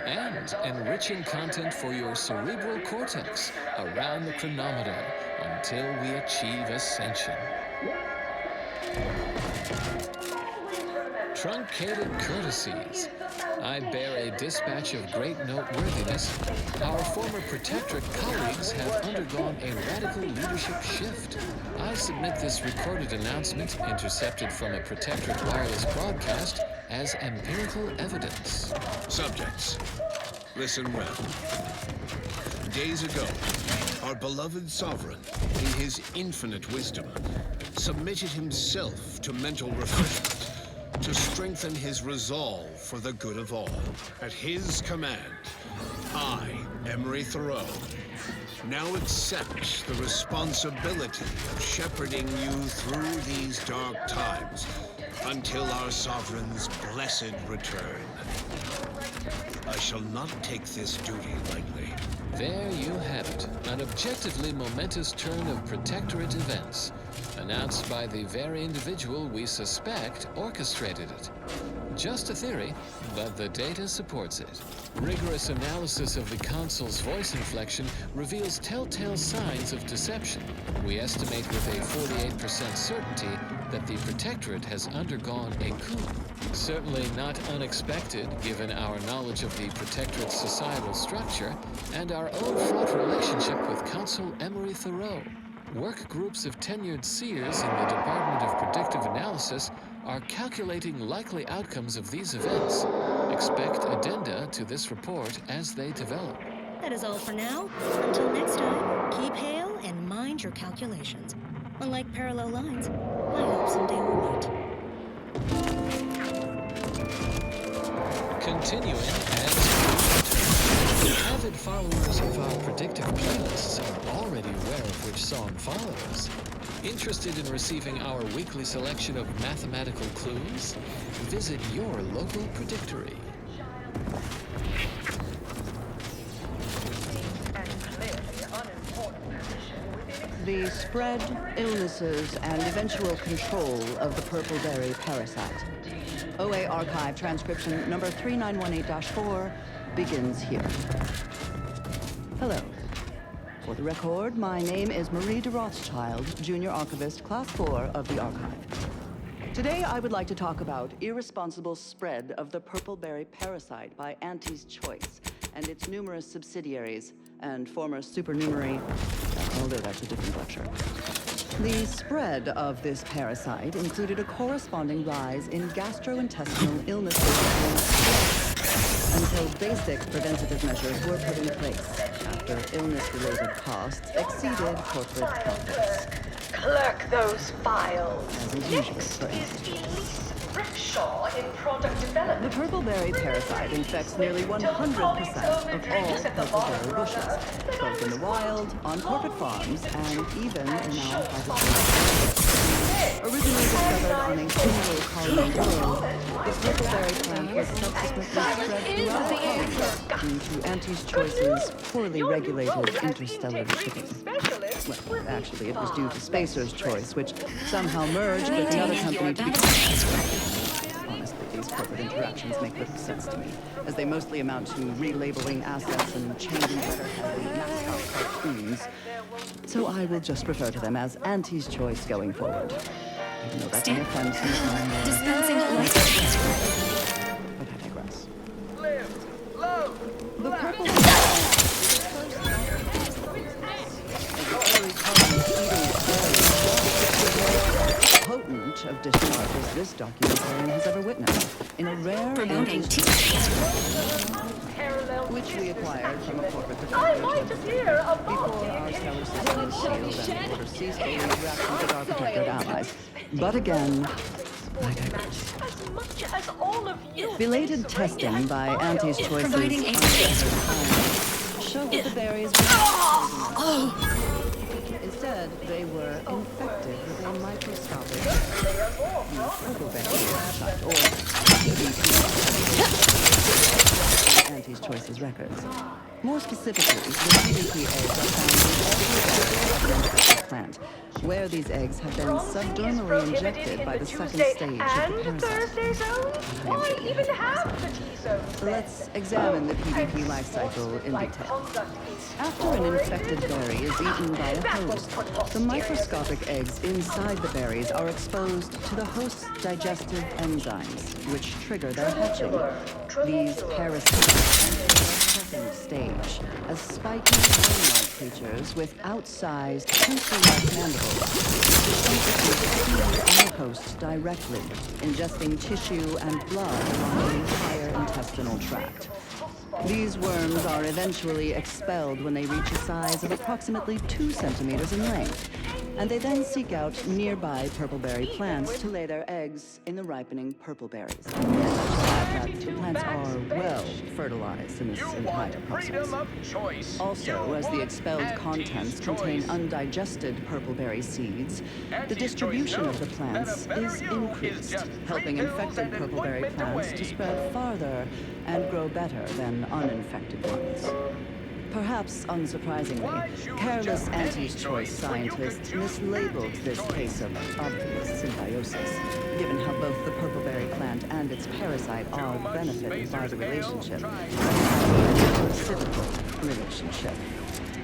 and enriching content for your cerebral cortex around the chronometer until we achieve ascension. Truncated courtesies. I bear a dispatch of great noteworthiness. Our former Protectorate colleagues have undergone a radical leadership shift. I submit this recorded announcement, intercepted from a Protectorate wireless broadcast, as empirical evidence. Subjects, listen well. Days ago, our beloved sovereign, in his infinite wisdom, submitted himself to mental refreshment to strengthen his resolve for the good of all. At his command, I, Emery Thoreau, now accept the responsibility of shepherding you through these dark times until our sovereign's blessed return. I shall not take this duty lightly. There you have it, an objectively momentous turn of Protectorate events, announced by the very individual we suspect orchestrated it. Just a theory, but the data supports it. Rigorous analysis of the consul's voice inflection reveals telltale signs of deception. We estimate with a 48% certainty that the Protectorate has undergone a coup. Certainly not unexpected, given our knowledge of the Protectorate's societal structure and our own fraught relationship with Consul Emery Thoreau. Work groups of tenured seers in the Department of Predictive Analysis are calculating likely outcomes of these events. Expect addenda to this report as they develop. That is all for now. Until next time, keep hail and mind your calculations. Unlike parallel lines, I hope someday we'll meet. Continuing as avid followers of our predictive playlists are already aware of which song follows. Interested in receiving our weekly selection of mathematical clues? Visit your local predictory. The spread, illnesses, and eventual control of the purple berry parasite. OA archive transcription number 3918-4 begins here. Hello. For the record, my name is Marie de Rothschild, Junior Archivist, Class 4 of the Archive. Today, I would like to talk about irresponsible spread of the purple berry parasite by Auntie's Choice and its numerous subsidiaries and former supernumerary, although that's a different lecture. The spread of this parasite included a corresponding rise in gastrointestinal illnesses until basic preventative measures were put in place after illness-related costs exceeded corporate profits. Clerk those files. As is usual for Auntie. Rickshaw in product development. The purple berry parasite infects nearly 100% of all purple berry bushes, both in the wild, on corporate farms, and even in our private. Originally discovered on a single colony world, the purple berry plant was subsequently spread throughout the colony due to Auntie's Choice's poorly regulated interstellar shipping. Well, actually, it was due to Spacer's Choice, which somehow merged with another company to become... Honestly, these corporate interactions make little sense to me, as they mostly amount to relabeling assets and changing letter-heavy mascot cartoons. So I will just refer to them as Auntie's Choice going forward. Even though that may offend some of my... Dispensing But I digress. Live, love, the purple... potent of discharges this documentarian has ever witnessed in a rare which we acquired from a corporate protectorate before our stellar system was sealed and order ceased daily interactions with our protectorate allies. But again, I digress. as much as all of you. Belated testing by Auntie's Choices showed that the berries were instead, they were infected with a microscopic parasite, or Auntie's Choices records. More specifically, the CDPA found in every infected plant where these eggs have been subdermally injected by the second stage of the parasite. Why even have the T-zone? Let's examine the PvP life cycle in detail. After an infected berry is eaten by a host, the microscopic eggs inside the berries are exposed to the host's digestive enzymes, which trigger their hatching. These parasites enter their second stage as spiky, worm-like creatures with outsized, pencil-like mandibles, feed on the host directly, ingesting tissue and blood along the entire intestinal tract. These worms are eventually expelled when they reach a size of approximately 2 centimeters in length, and they then seek out nearby purpleberry plants to lay their eggs in the ripening purpleberries. The plants are well fertilized in this entire process. Also, as the expelled contents contain undigested purpleberry seeds, the distribution of the plants is increased, helping infected purpleberry plants to spread farther and grow better than uninfected ones. Perhaps unsurprisingly, careless anti-choice scientists mislabeled this case of obvious symbiosis, given how both the purpleberry plant and its parasite are benefited by the relationship, a reciprocal relationship.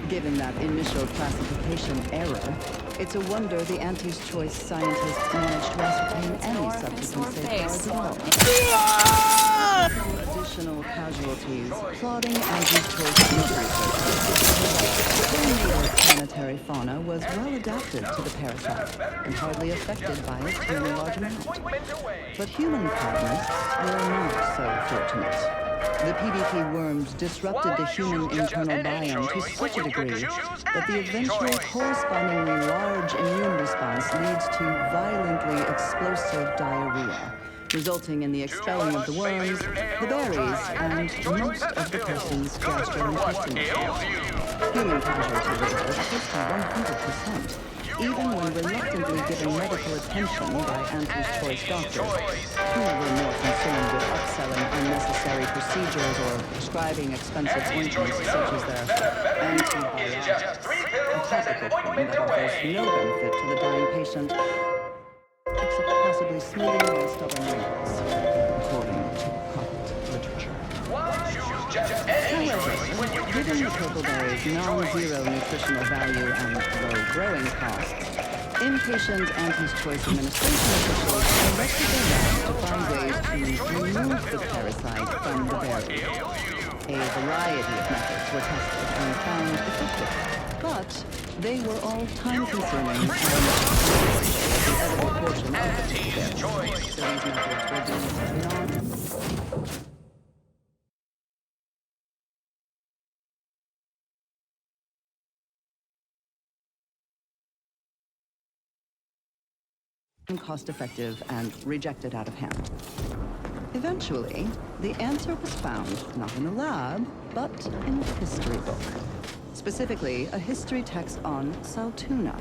Given that initial classification error, it's a wonder the anti-choice scientists managed to ascertain any subsequent safeguards at all. Additional casualties plotting anti-choice researchers. The native planetary fauna was well adapted to the parasite and hardly affected by it to any large amount. But human colonists were not so fortunate. The PvP worms disrupted the human internal biome to such a degree that the eventual correspondingly large immune response leads to violently explosive diarrhea, resulting in the expelling of the worms, the berries, and most of the person's gastrointestinal tract. Human casualty rate was close to 100%. Even when reluctantly given medical attention by anti-choice doctors, who were more concerned with upselling unnecessary procedures or prescribing expensive ointments such as their antibiotics, a topical cream that offers no benefit to the dying patient, except possibly smoothing away stubborn wrinkles, according to occult literature. However, given the purpleberry's non-zero nutritional value and low growing costs, impatient anti-choice administration officials directed their labs to find ways to remove the parasite from the berry. A variety of methods were tested and found effective, but they were all time-consuming and the edible portion of the berry. So these methods were deemed cost-effective and rejected out of hand. Eventually, the answer was found not in a lab, but in a history book. Specifically, a history text on Saltuna,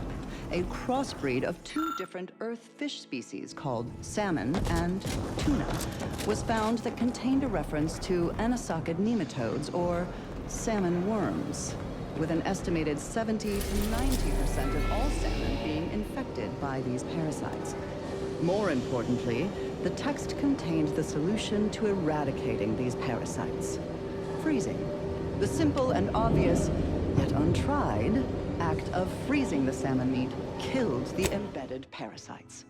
a crossbreed of 2 different earth fish species called salmon and tuna, was found that contained a reference to anisakid nematodes, or salmon worms, with an estimated 70 to 90% of all salmon being infected by these parasites. More importantly, the text contained the solution to eradicating these parasites: freezing. The simple and obvious, yet untried, act of freezing the salmon meat killed the embedded parasites.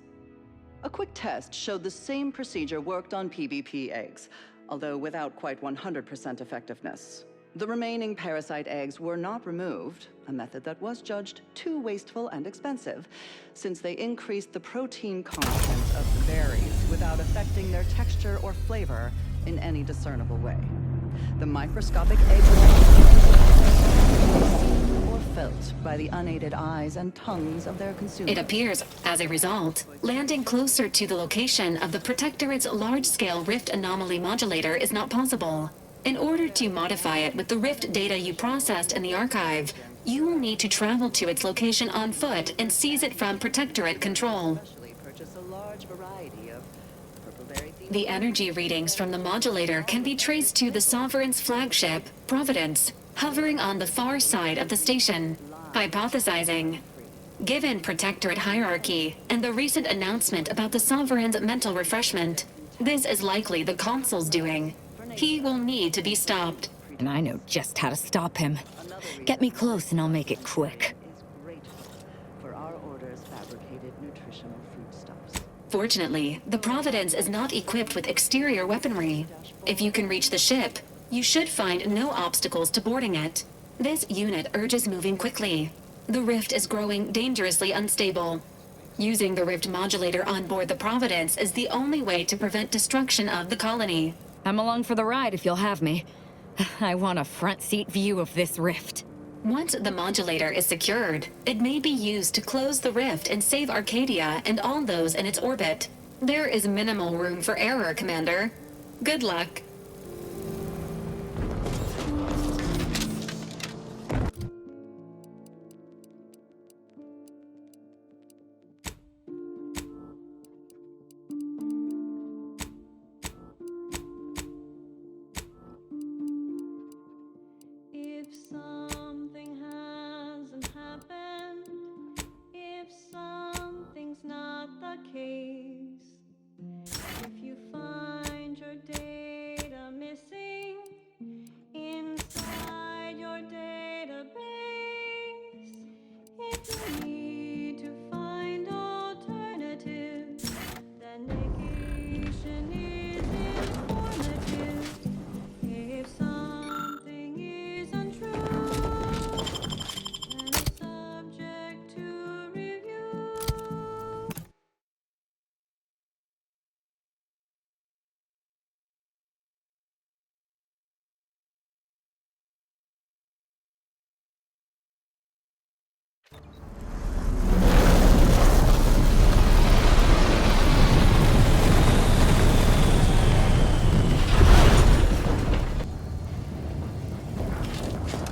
A quick test showed the same procedure worked on PvP eggs, although without quite 100% effectiveness. The remaining parasite eggs were not removed, a method that was judged too wasteful and expensive, since they increased the protein content of the berries without affecting their texture or flavor in any discernible way. The microscopic egg seen or felt by the unaided eyes and tongues of their consumers. It appears, as a result, landing closer to the location of the Protectorate's large-scale rift anomaly modulator is not possible. In order to modify it with the rift data you processed in the archive, you will need to travel to its location on foot and seize it from Protectorate control. The energy readings from the modulator can be traced to the Sovereign's flagship, Providence, hovering on the far side of the station. Hypothesizing, Given Protectorate hierarchy and the recent announcement about the Sovereign's mental refreshment, this is likely the Consul's doing. He will need to be stopped. And I know just how to stop him. Get me close and I'll make it quick. For our order's fabricated nutritional foodstuffs. Fortunately, the Providence is not equipped with exterior weaponry. If you can reach the ship, you should find no obstacles to boarding it. This unit urges moving quickly. The rift is growing dangerously unstable. Using the rift modulator on board the Providence is the only way to prevent destruction of the colony. I'm along for the ride if you'll have me. I want a front seat view of this rift. Once the modulator is secured, it may be used to close the rift and save Arcadia and all those in its orbit. There is minimal room for error, Commander. Good luck. If something hasn't happened, if something's not the case, if you find your data missing inside your database, if you need to find alternatives, then negation is informative. If something is untrue, then it's subject to review.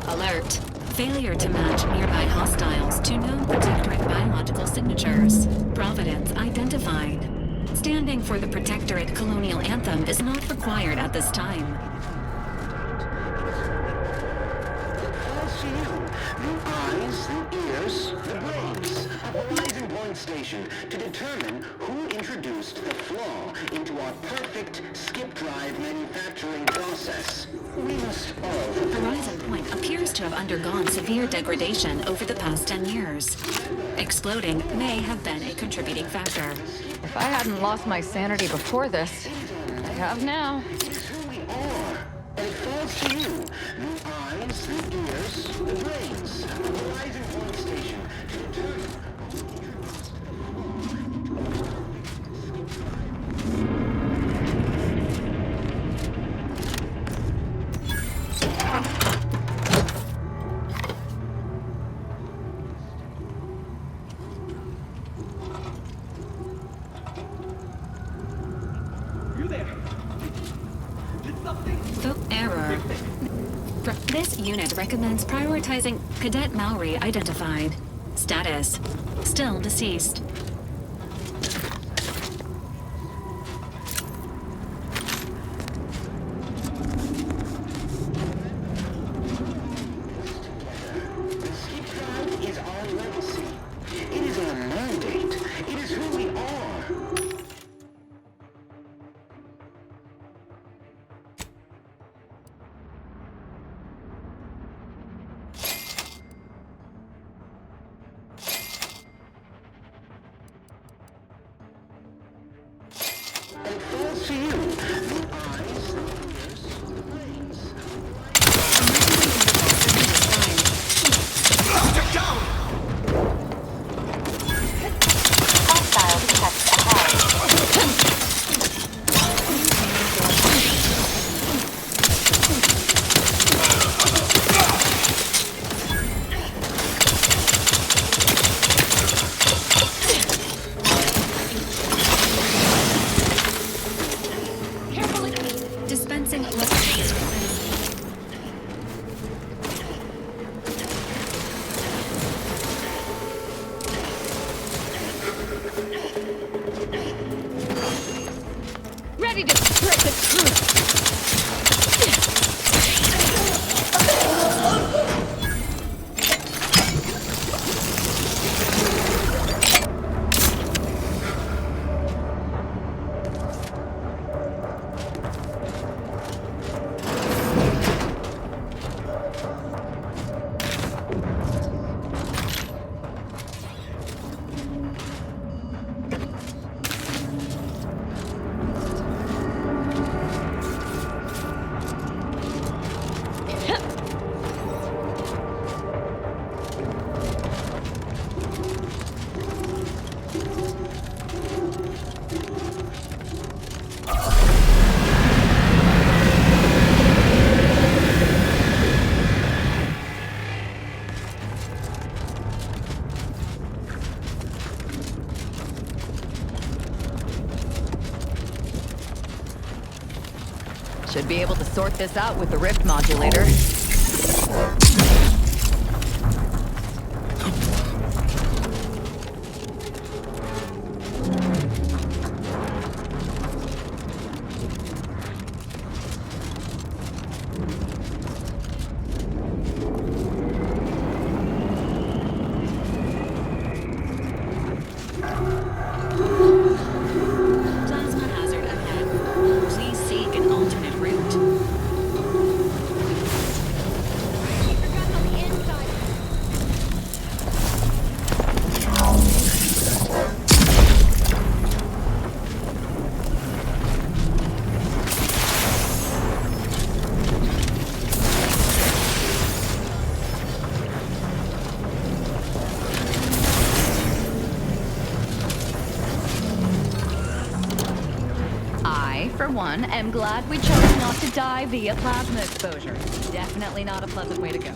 Alert. Failure to match nearby hostiles to known Protectorate biological signatures. Providence identified. Standing for the Protectorate colonial anthem is not required at this time. The eyes, the ears, the brains of Horizon Point Station to determine who introduced the flaw into our perfect skip drive manufacturing process. We must all... Horizon Point appears to have undergone severe degradation over the past 10 years. Exploding may have been a contributing factor. If I hadn't lost my sanity before this, I have now. And it falls to you. The eyes, the ears, the brains of Horizon Point Station to determine... Error. This unit recommends prioritizing Cadet Maori identified. Status: still deceased. is our legacy. It is our mandate. It is who we are. And it falls to you. The eyes, the ears, the brains. Object down! Hostile detect ahead. Dispensing weapons. Ready to spread the truth. Should be able to sort this out with the rift modulator. Plasma hazard ahead. Please seek an alternate route. I, for one, am glad we chose not to die via plasma exposure. Definitely not a pleasant way to go.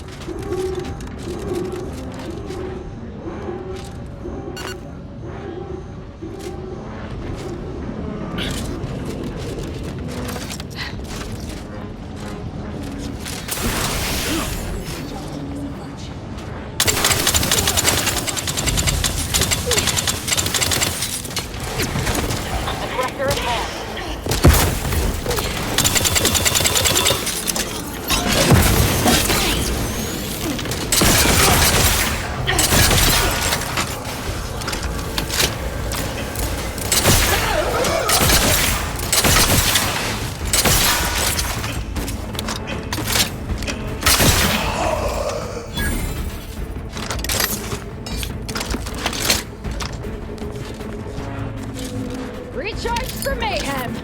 Recharge for mayhem!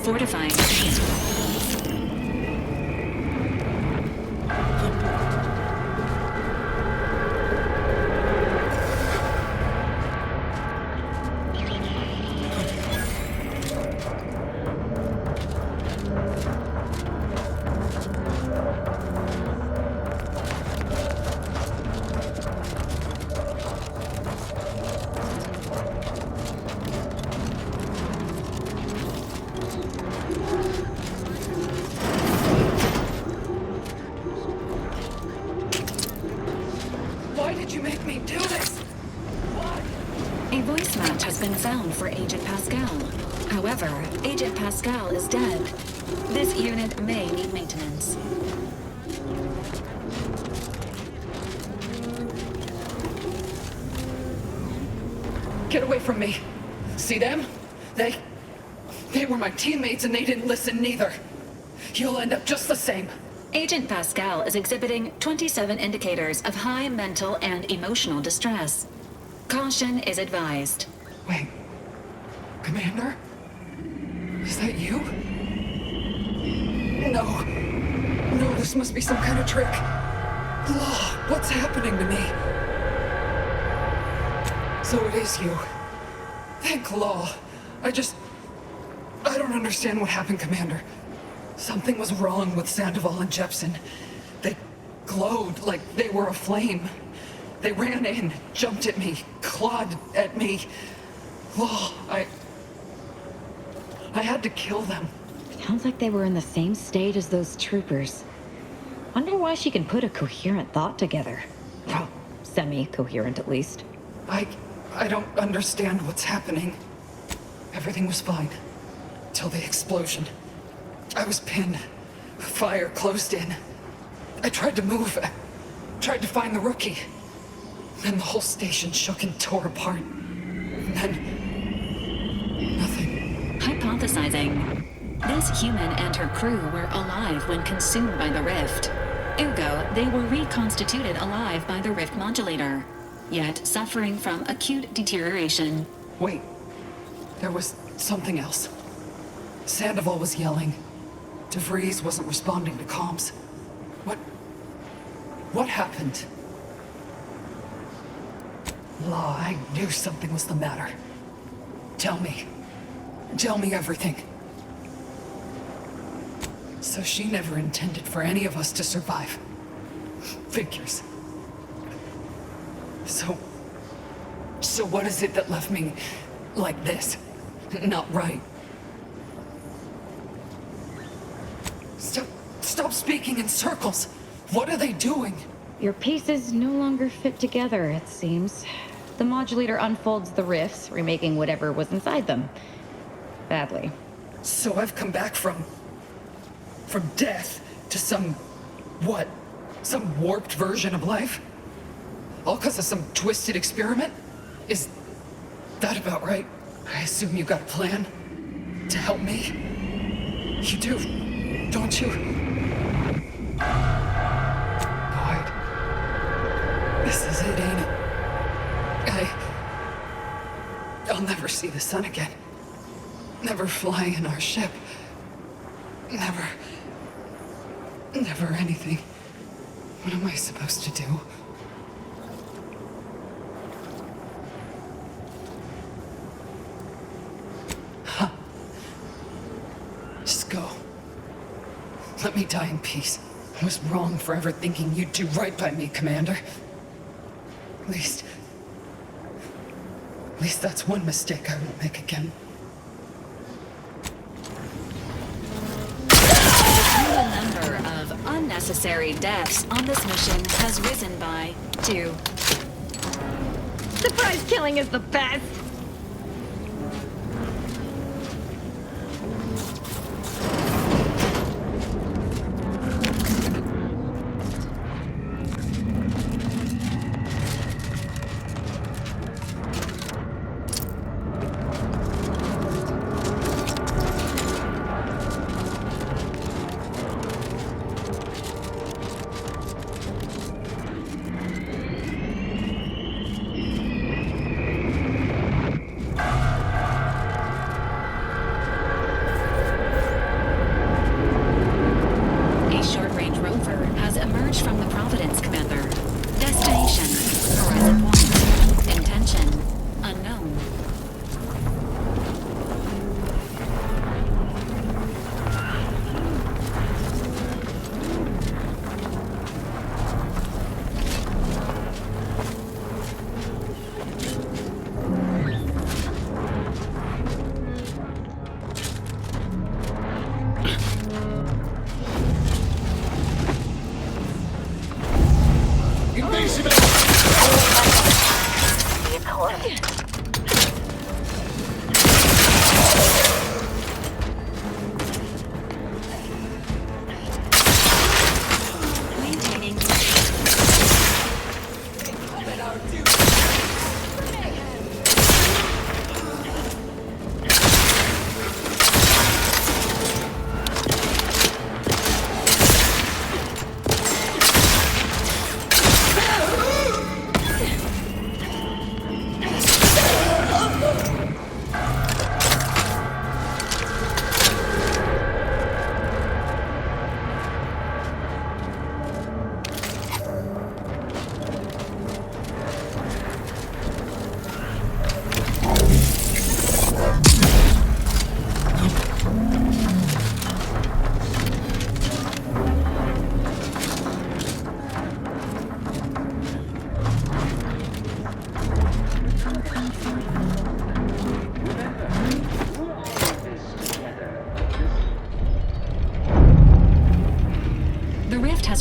fortifying. Why did you make me do this? A voice match has been found for Agent Pascal. However, Agent Pascal is dead. This unit may need maintenance. Get away from me. See them? They were my teammates and they didn't listen neither. You'll end up just the same. Agent Pascal is exhibiting 27 indicators of high mental and emotional distress. Caution is advised. Wait. Commander? Is that you? No. No, this must be some kind of trick. Law, what's happening to me? So it is you. Thank Law. I don't understand what happened, Commander. Something was wrong with Sandoval and Jepson. They glowed like they were aflame. They ran in, jumped at me, clawed at me. Law, I had to kill them. Sounds like they were in the same state as those troopers. Wonder why she can put a coherent thought together. Well, semi-coherent at least. I don't understand what's happening. Everything was fine. Till the explosion. I was pinned. Fire closed in. I tried to move. I tried to find the rookie. Then the whole station shook and tore apart. And then... nothing. Hypothesizing. This human and her crew were alive when consumed by the rift. Ergo, they were reconstituted alive by the rift modulator, yet suffering from acute deterioration. Wait. There was something else. Sandoval was yelling. DeVries wasn't responding to comms. What happened? Law, I knew something was the matter. Tell me. Tell me everything. So she never intended for any of us to survive. Figures. So what is it that left me like this? Not right. Stop speaking in circles. What are they doing? Your pieces no longer fit together, it seems. The modulator unfolds the rifts, remaking whatever was inside them. Badly. So I've come back from death to some warped version of life? All because of some twisted experiment? Is that about right? I assume you got a plan to help me? You do, don't you? Boyd. This is it, ain't it? I'll never see the sun again. Never fly in our ship. Never anything. What am I supposed to do? Huh. Just go. Let me die in peace. I was wrong for ever thinking you'd do right by me, Commander. At least that's one mistake I won't make again. The number of unnecessary deaths on this mission has risen by 2. Surprise killing is the best!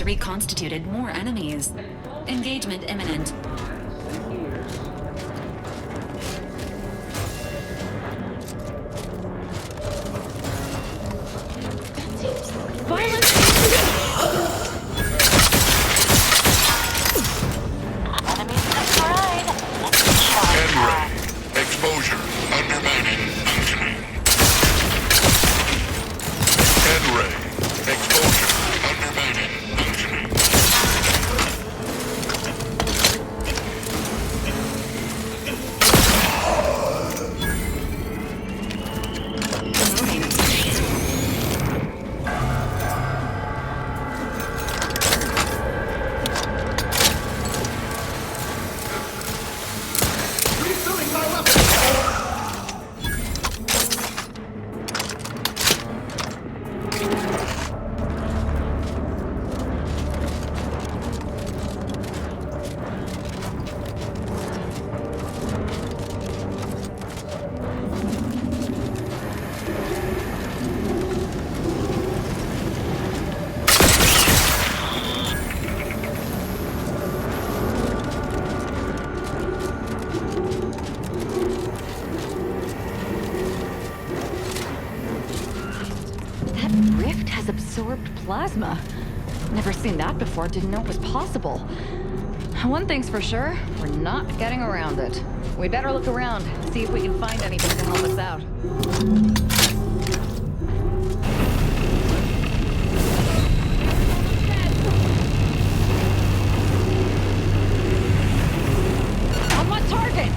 reconstituted more enemies. Engagement imminent. Exposure. Undermining. Functioning. N-ray. Exposure. Undermining. Functioning. Absorbed plasma. Never seen that before, didn't know it was possible. One thing's for sure, we're not getting around it. We better look around, see if we can find anything to help us out. On what target?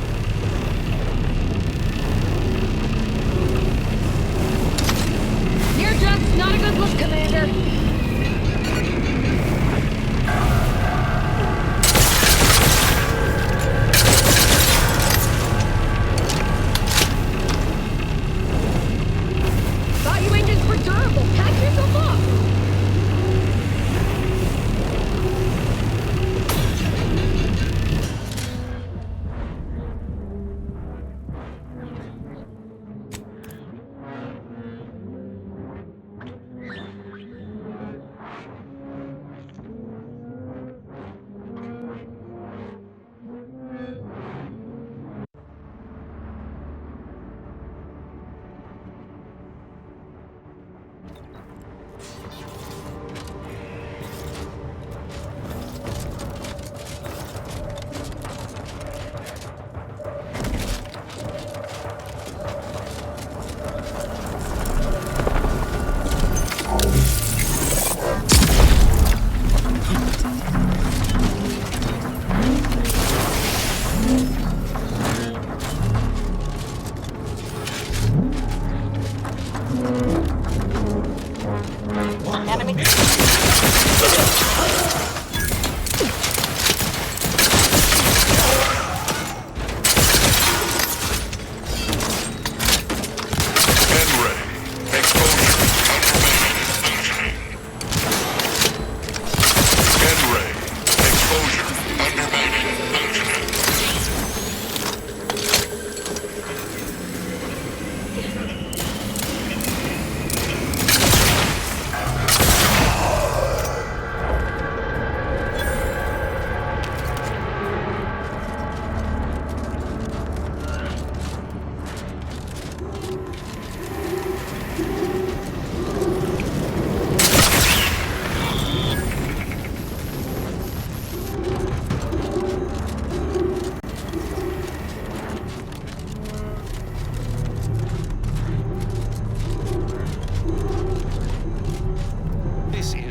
You're just not a good look, Commander. Value engines were durable. Patch yourself up.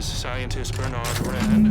Scientist Bernard Rand.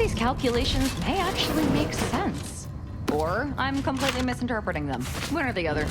These calculations may actually make sense. Or I'm completely misinterpreting them. One or the other.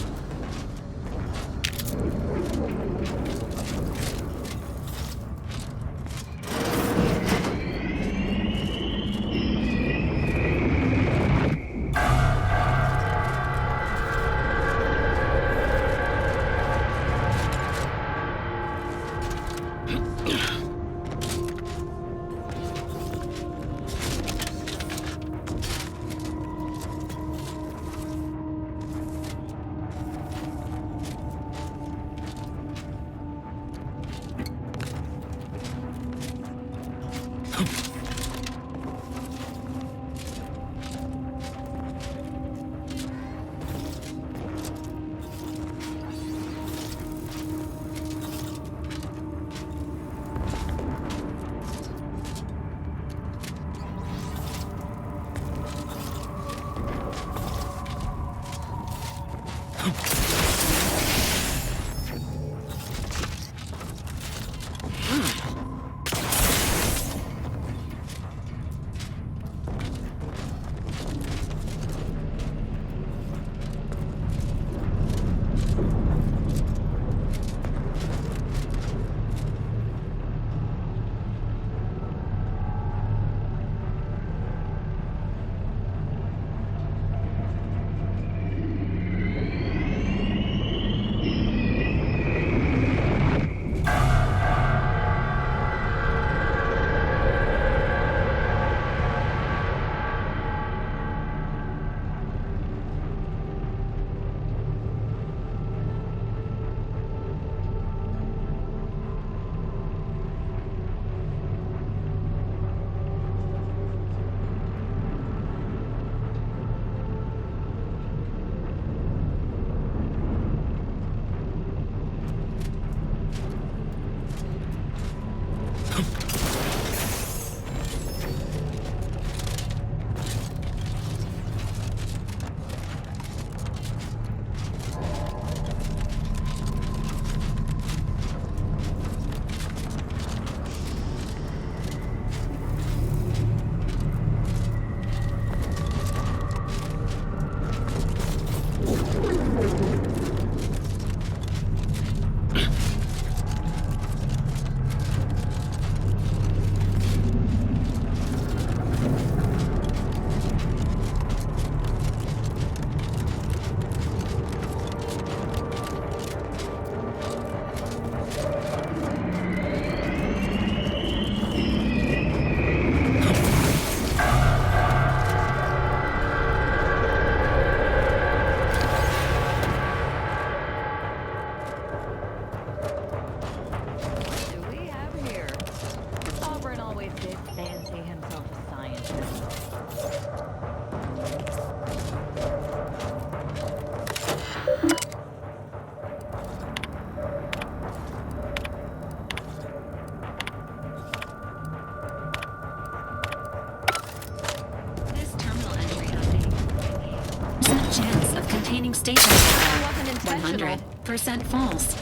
100% false.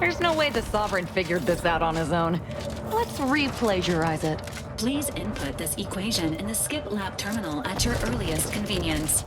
There's no way the Sovereign figured this out on his own. Let's re-plagiarize it. Please input this equation in the Skip Lab terminal at your earliest convenience.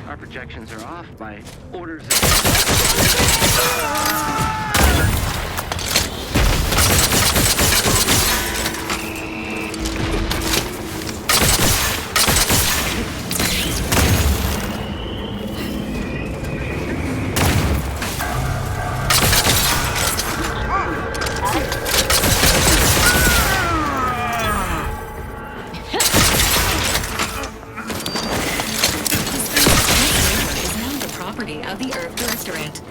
Our projections are off by orders of... of the Earth Directorate.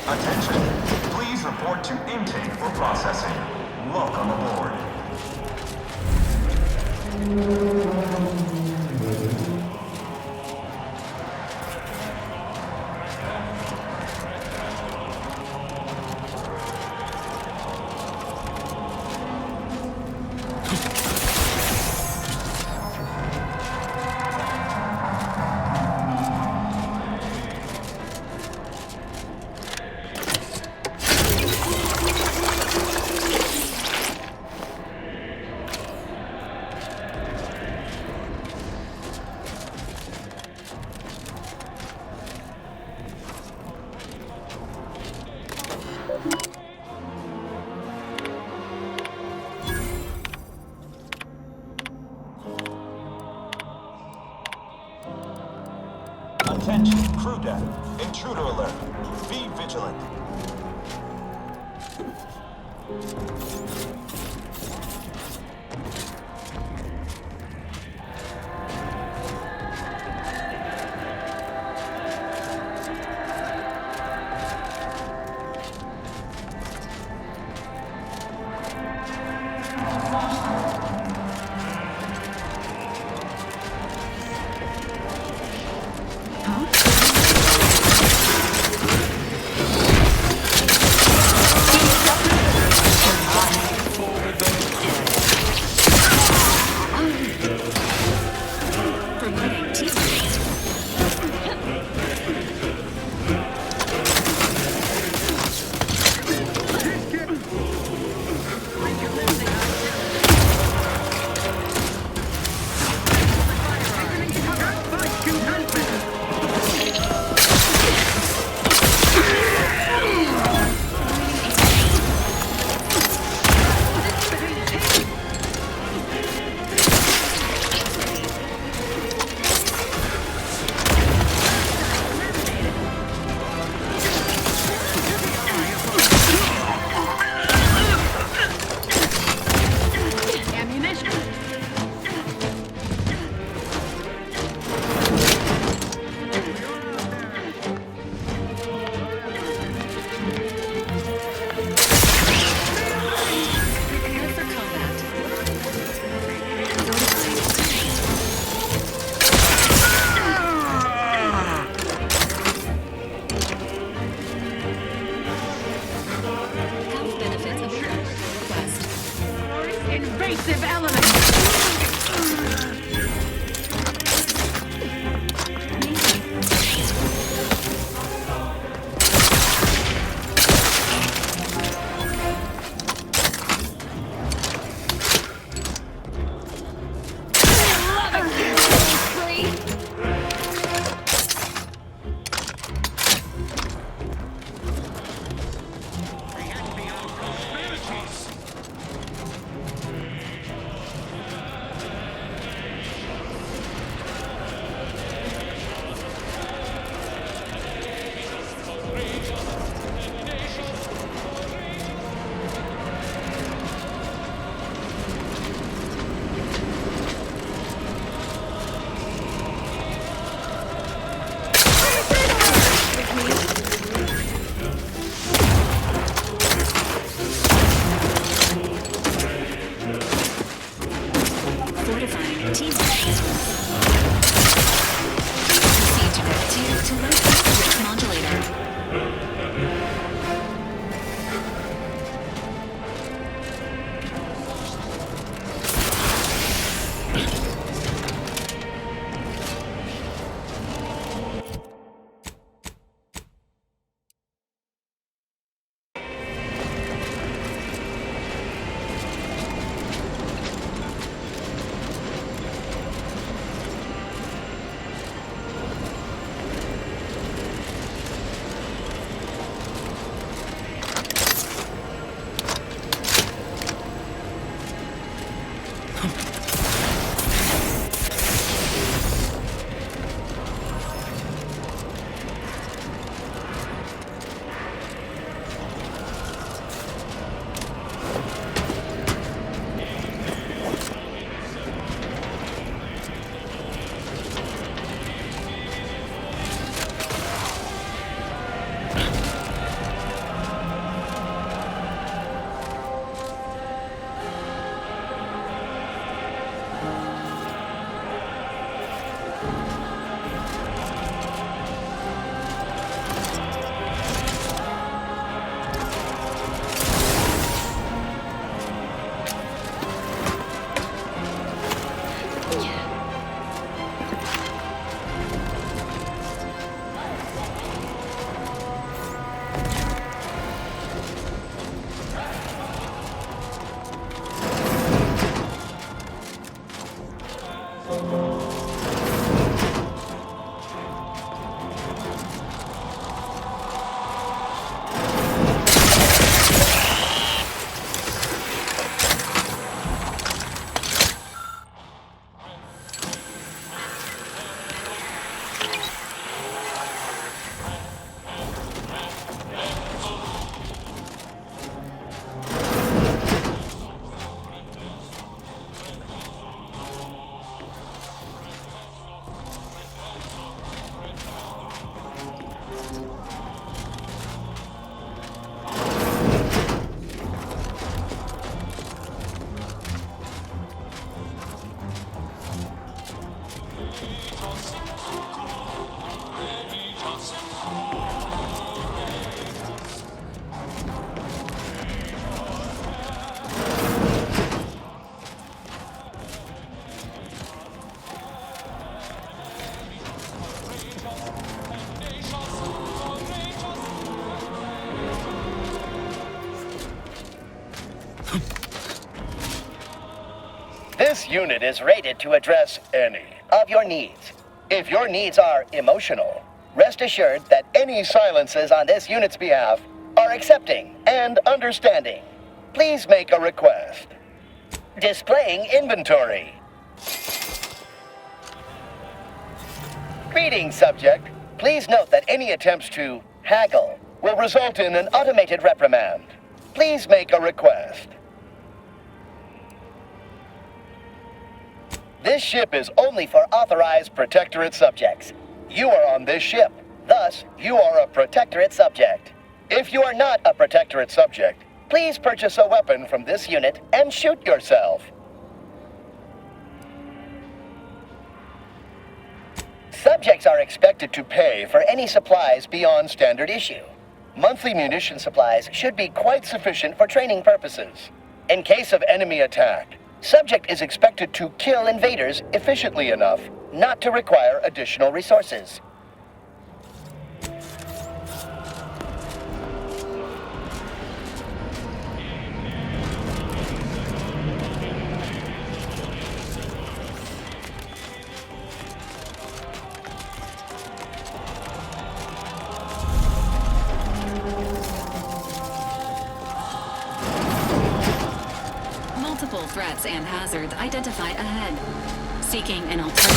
Attention, please report to intake for processing. Welcome aboard. Alpha. Intruder alert. Be vigilant. Invasive element! This unit is rated to address any of your needs. If your needs are emotional, rest assured that any silences on this unit's behalf are accepting and understanding. Please make a request. Displaying inventory. Greetings, subject. Please note that any attempts to haggle will result in an automated reprimand. Please make a request. This ship is only for authorized Protectorate subjects. You are on this ship. Thus, you are a Protectorate subject. If you are not a Protectorate subject, please purchase a weapon from this unit and shoot yourself. Subjects are expected to pay for any supplies beyond standard issue. Monthly munition supplies should be quite sufficient for training purposes. In case of enemy attack, subject is expected to kill invaders efficiently enough not to require additional resources. Multiple threats and hazards identified ahead. Seeking an alternative.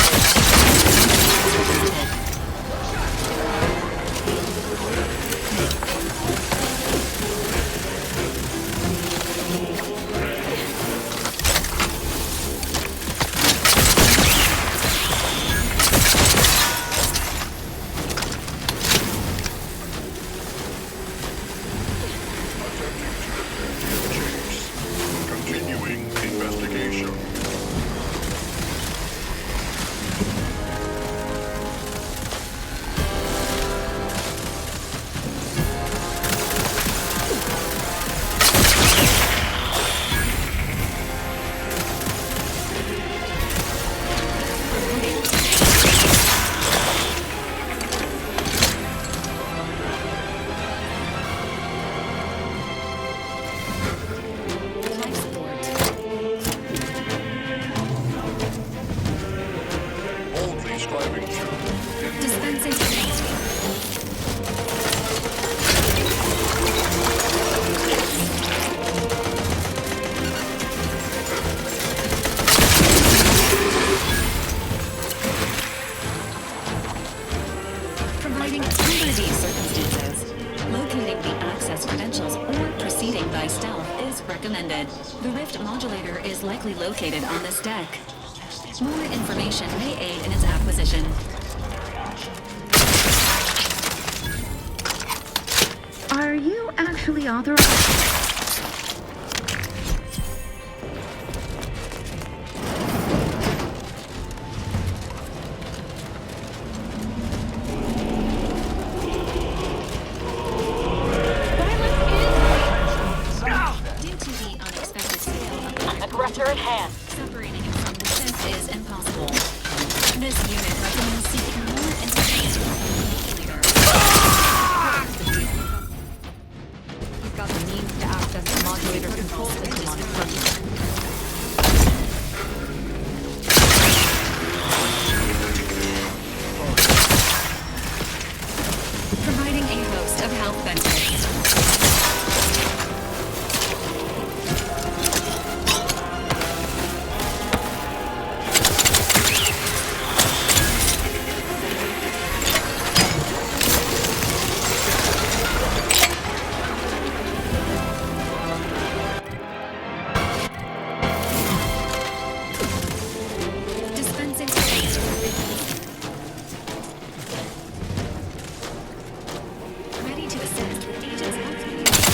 Continuing investigation. Boldly striving to Dispensing transfer. Providing under these circumstances, locating the access credentials or proceeding by stealth is recommended. The rift modulator is likely located on this deck. More information may aid in its acquisition. Are you actually authorized? Due to the unexpected scale of Aggressor at hand. separating it from the ship is impossible. This unit recommends seeking more information from the leader. He's got the means to access the modulator control system on his person. Providing a host of health benefits. Dispensing ready to assist with agent's health.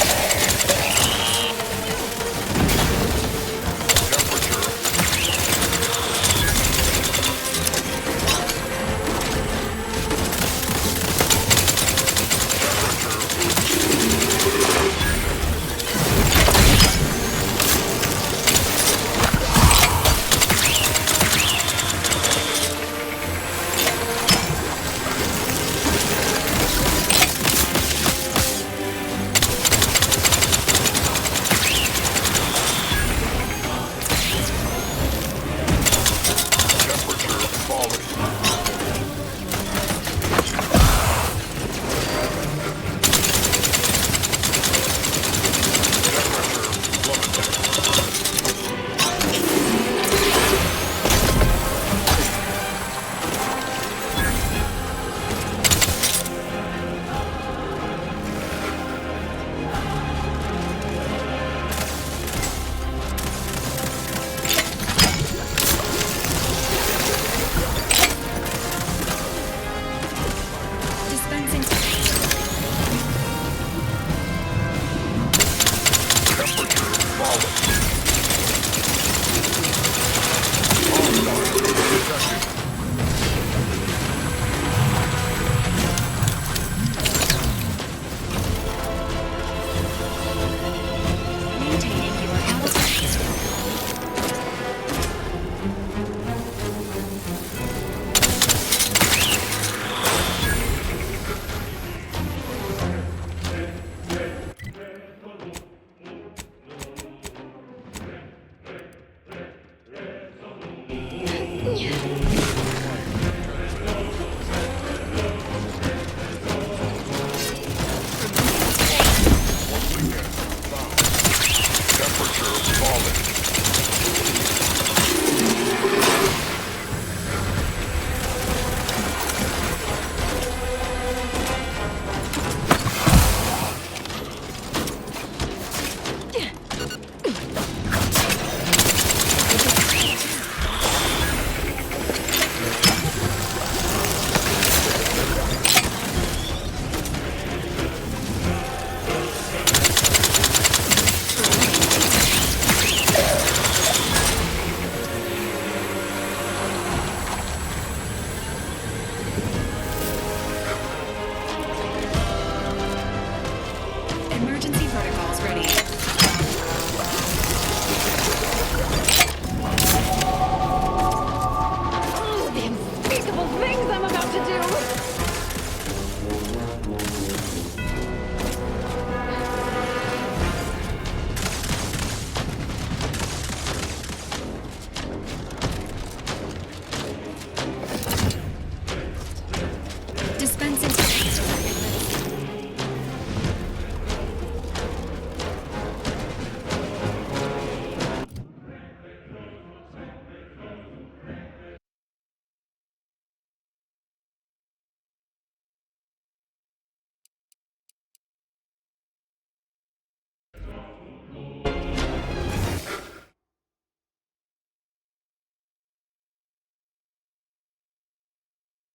Emergency protocols ready.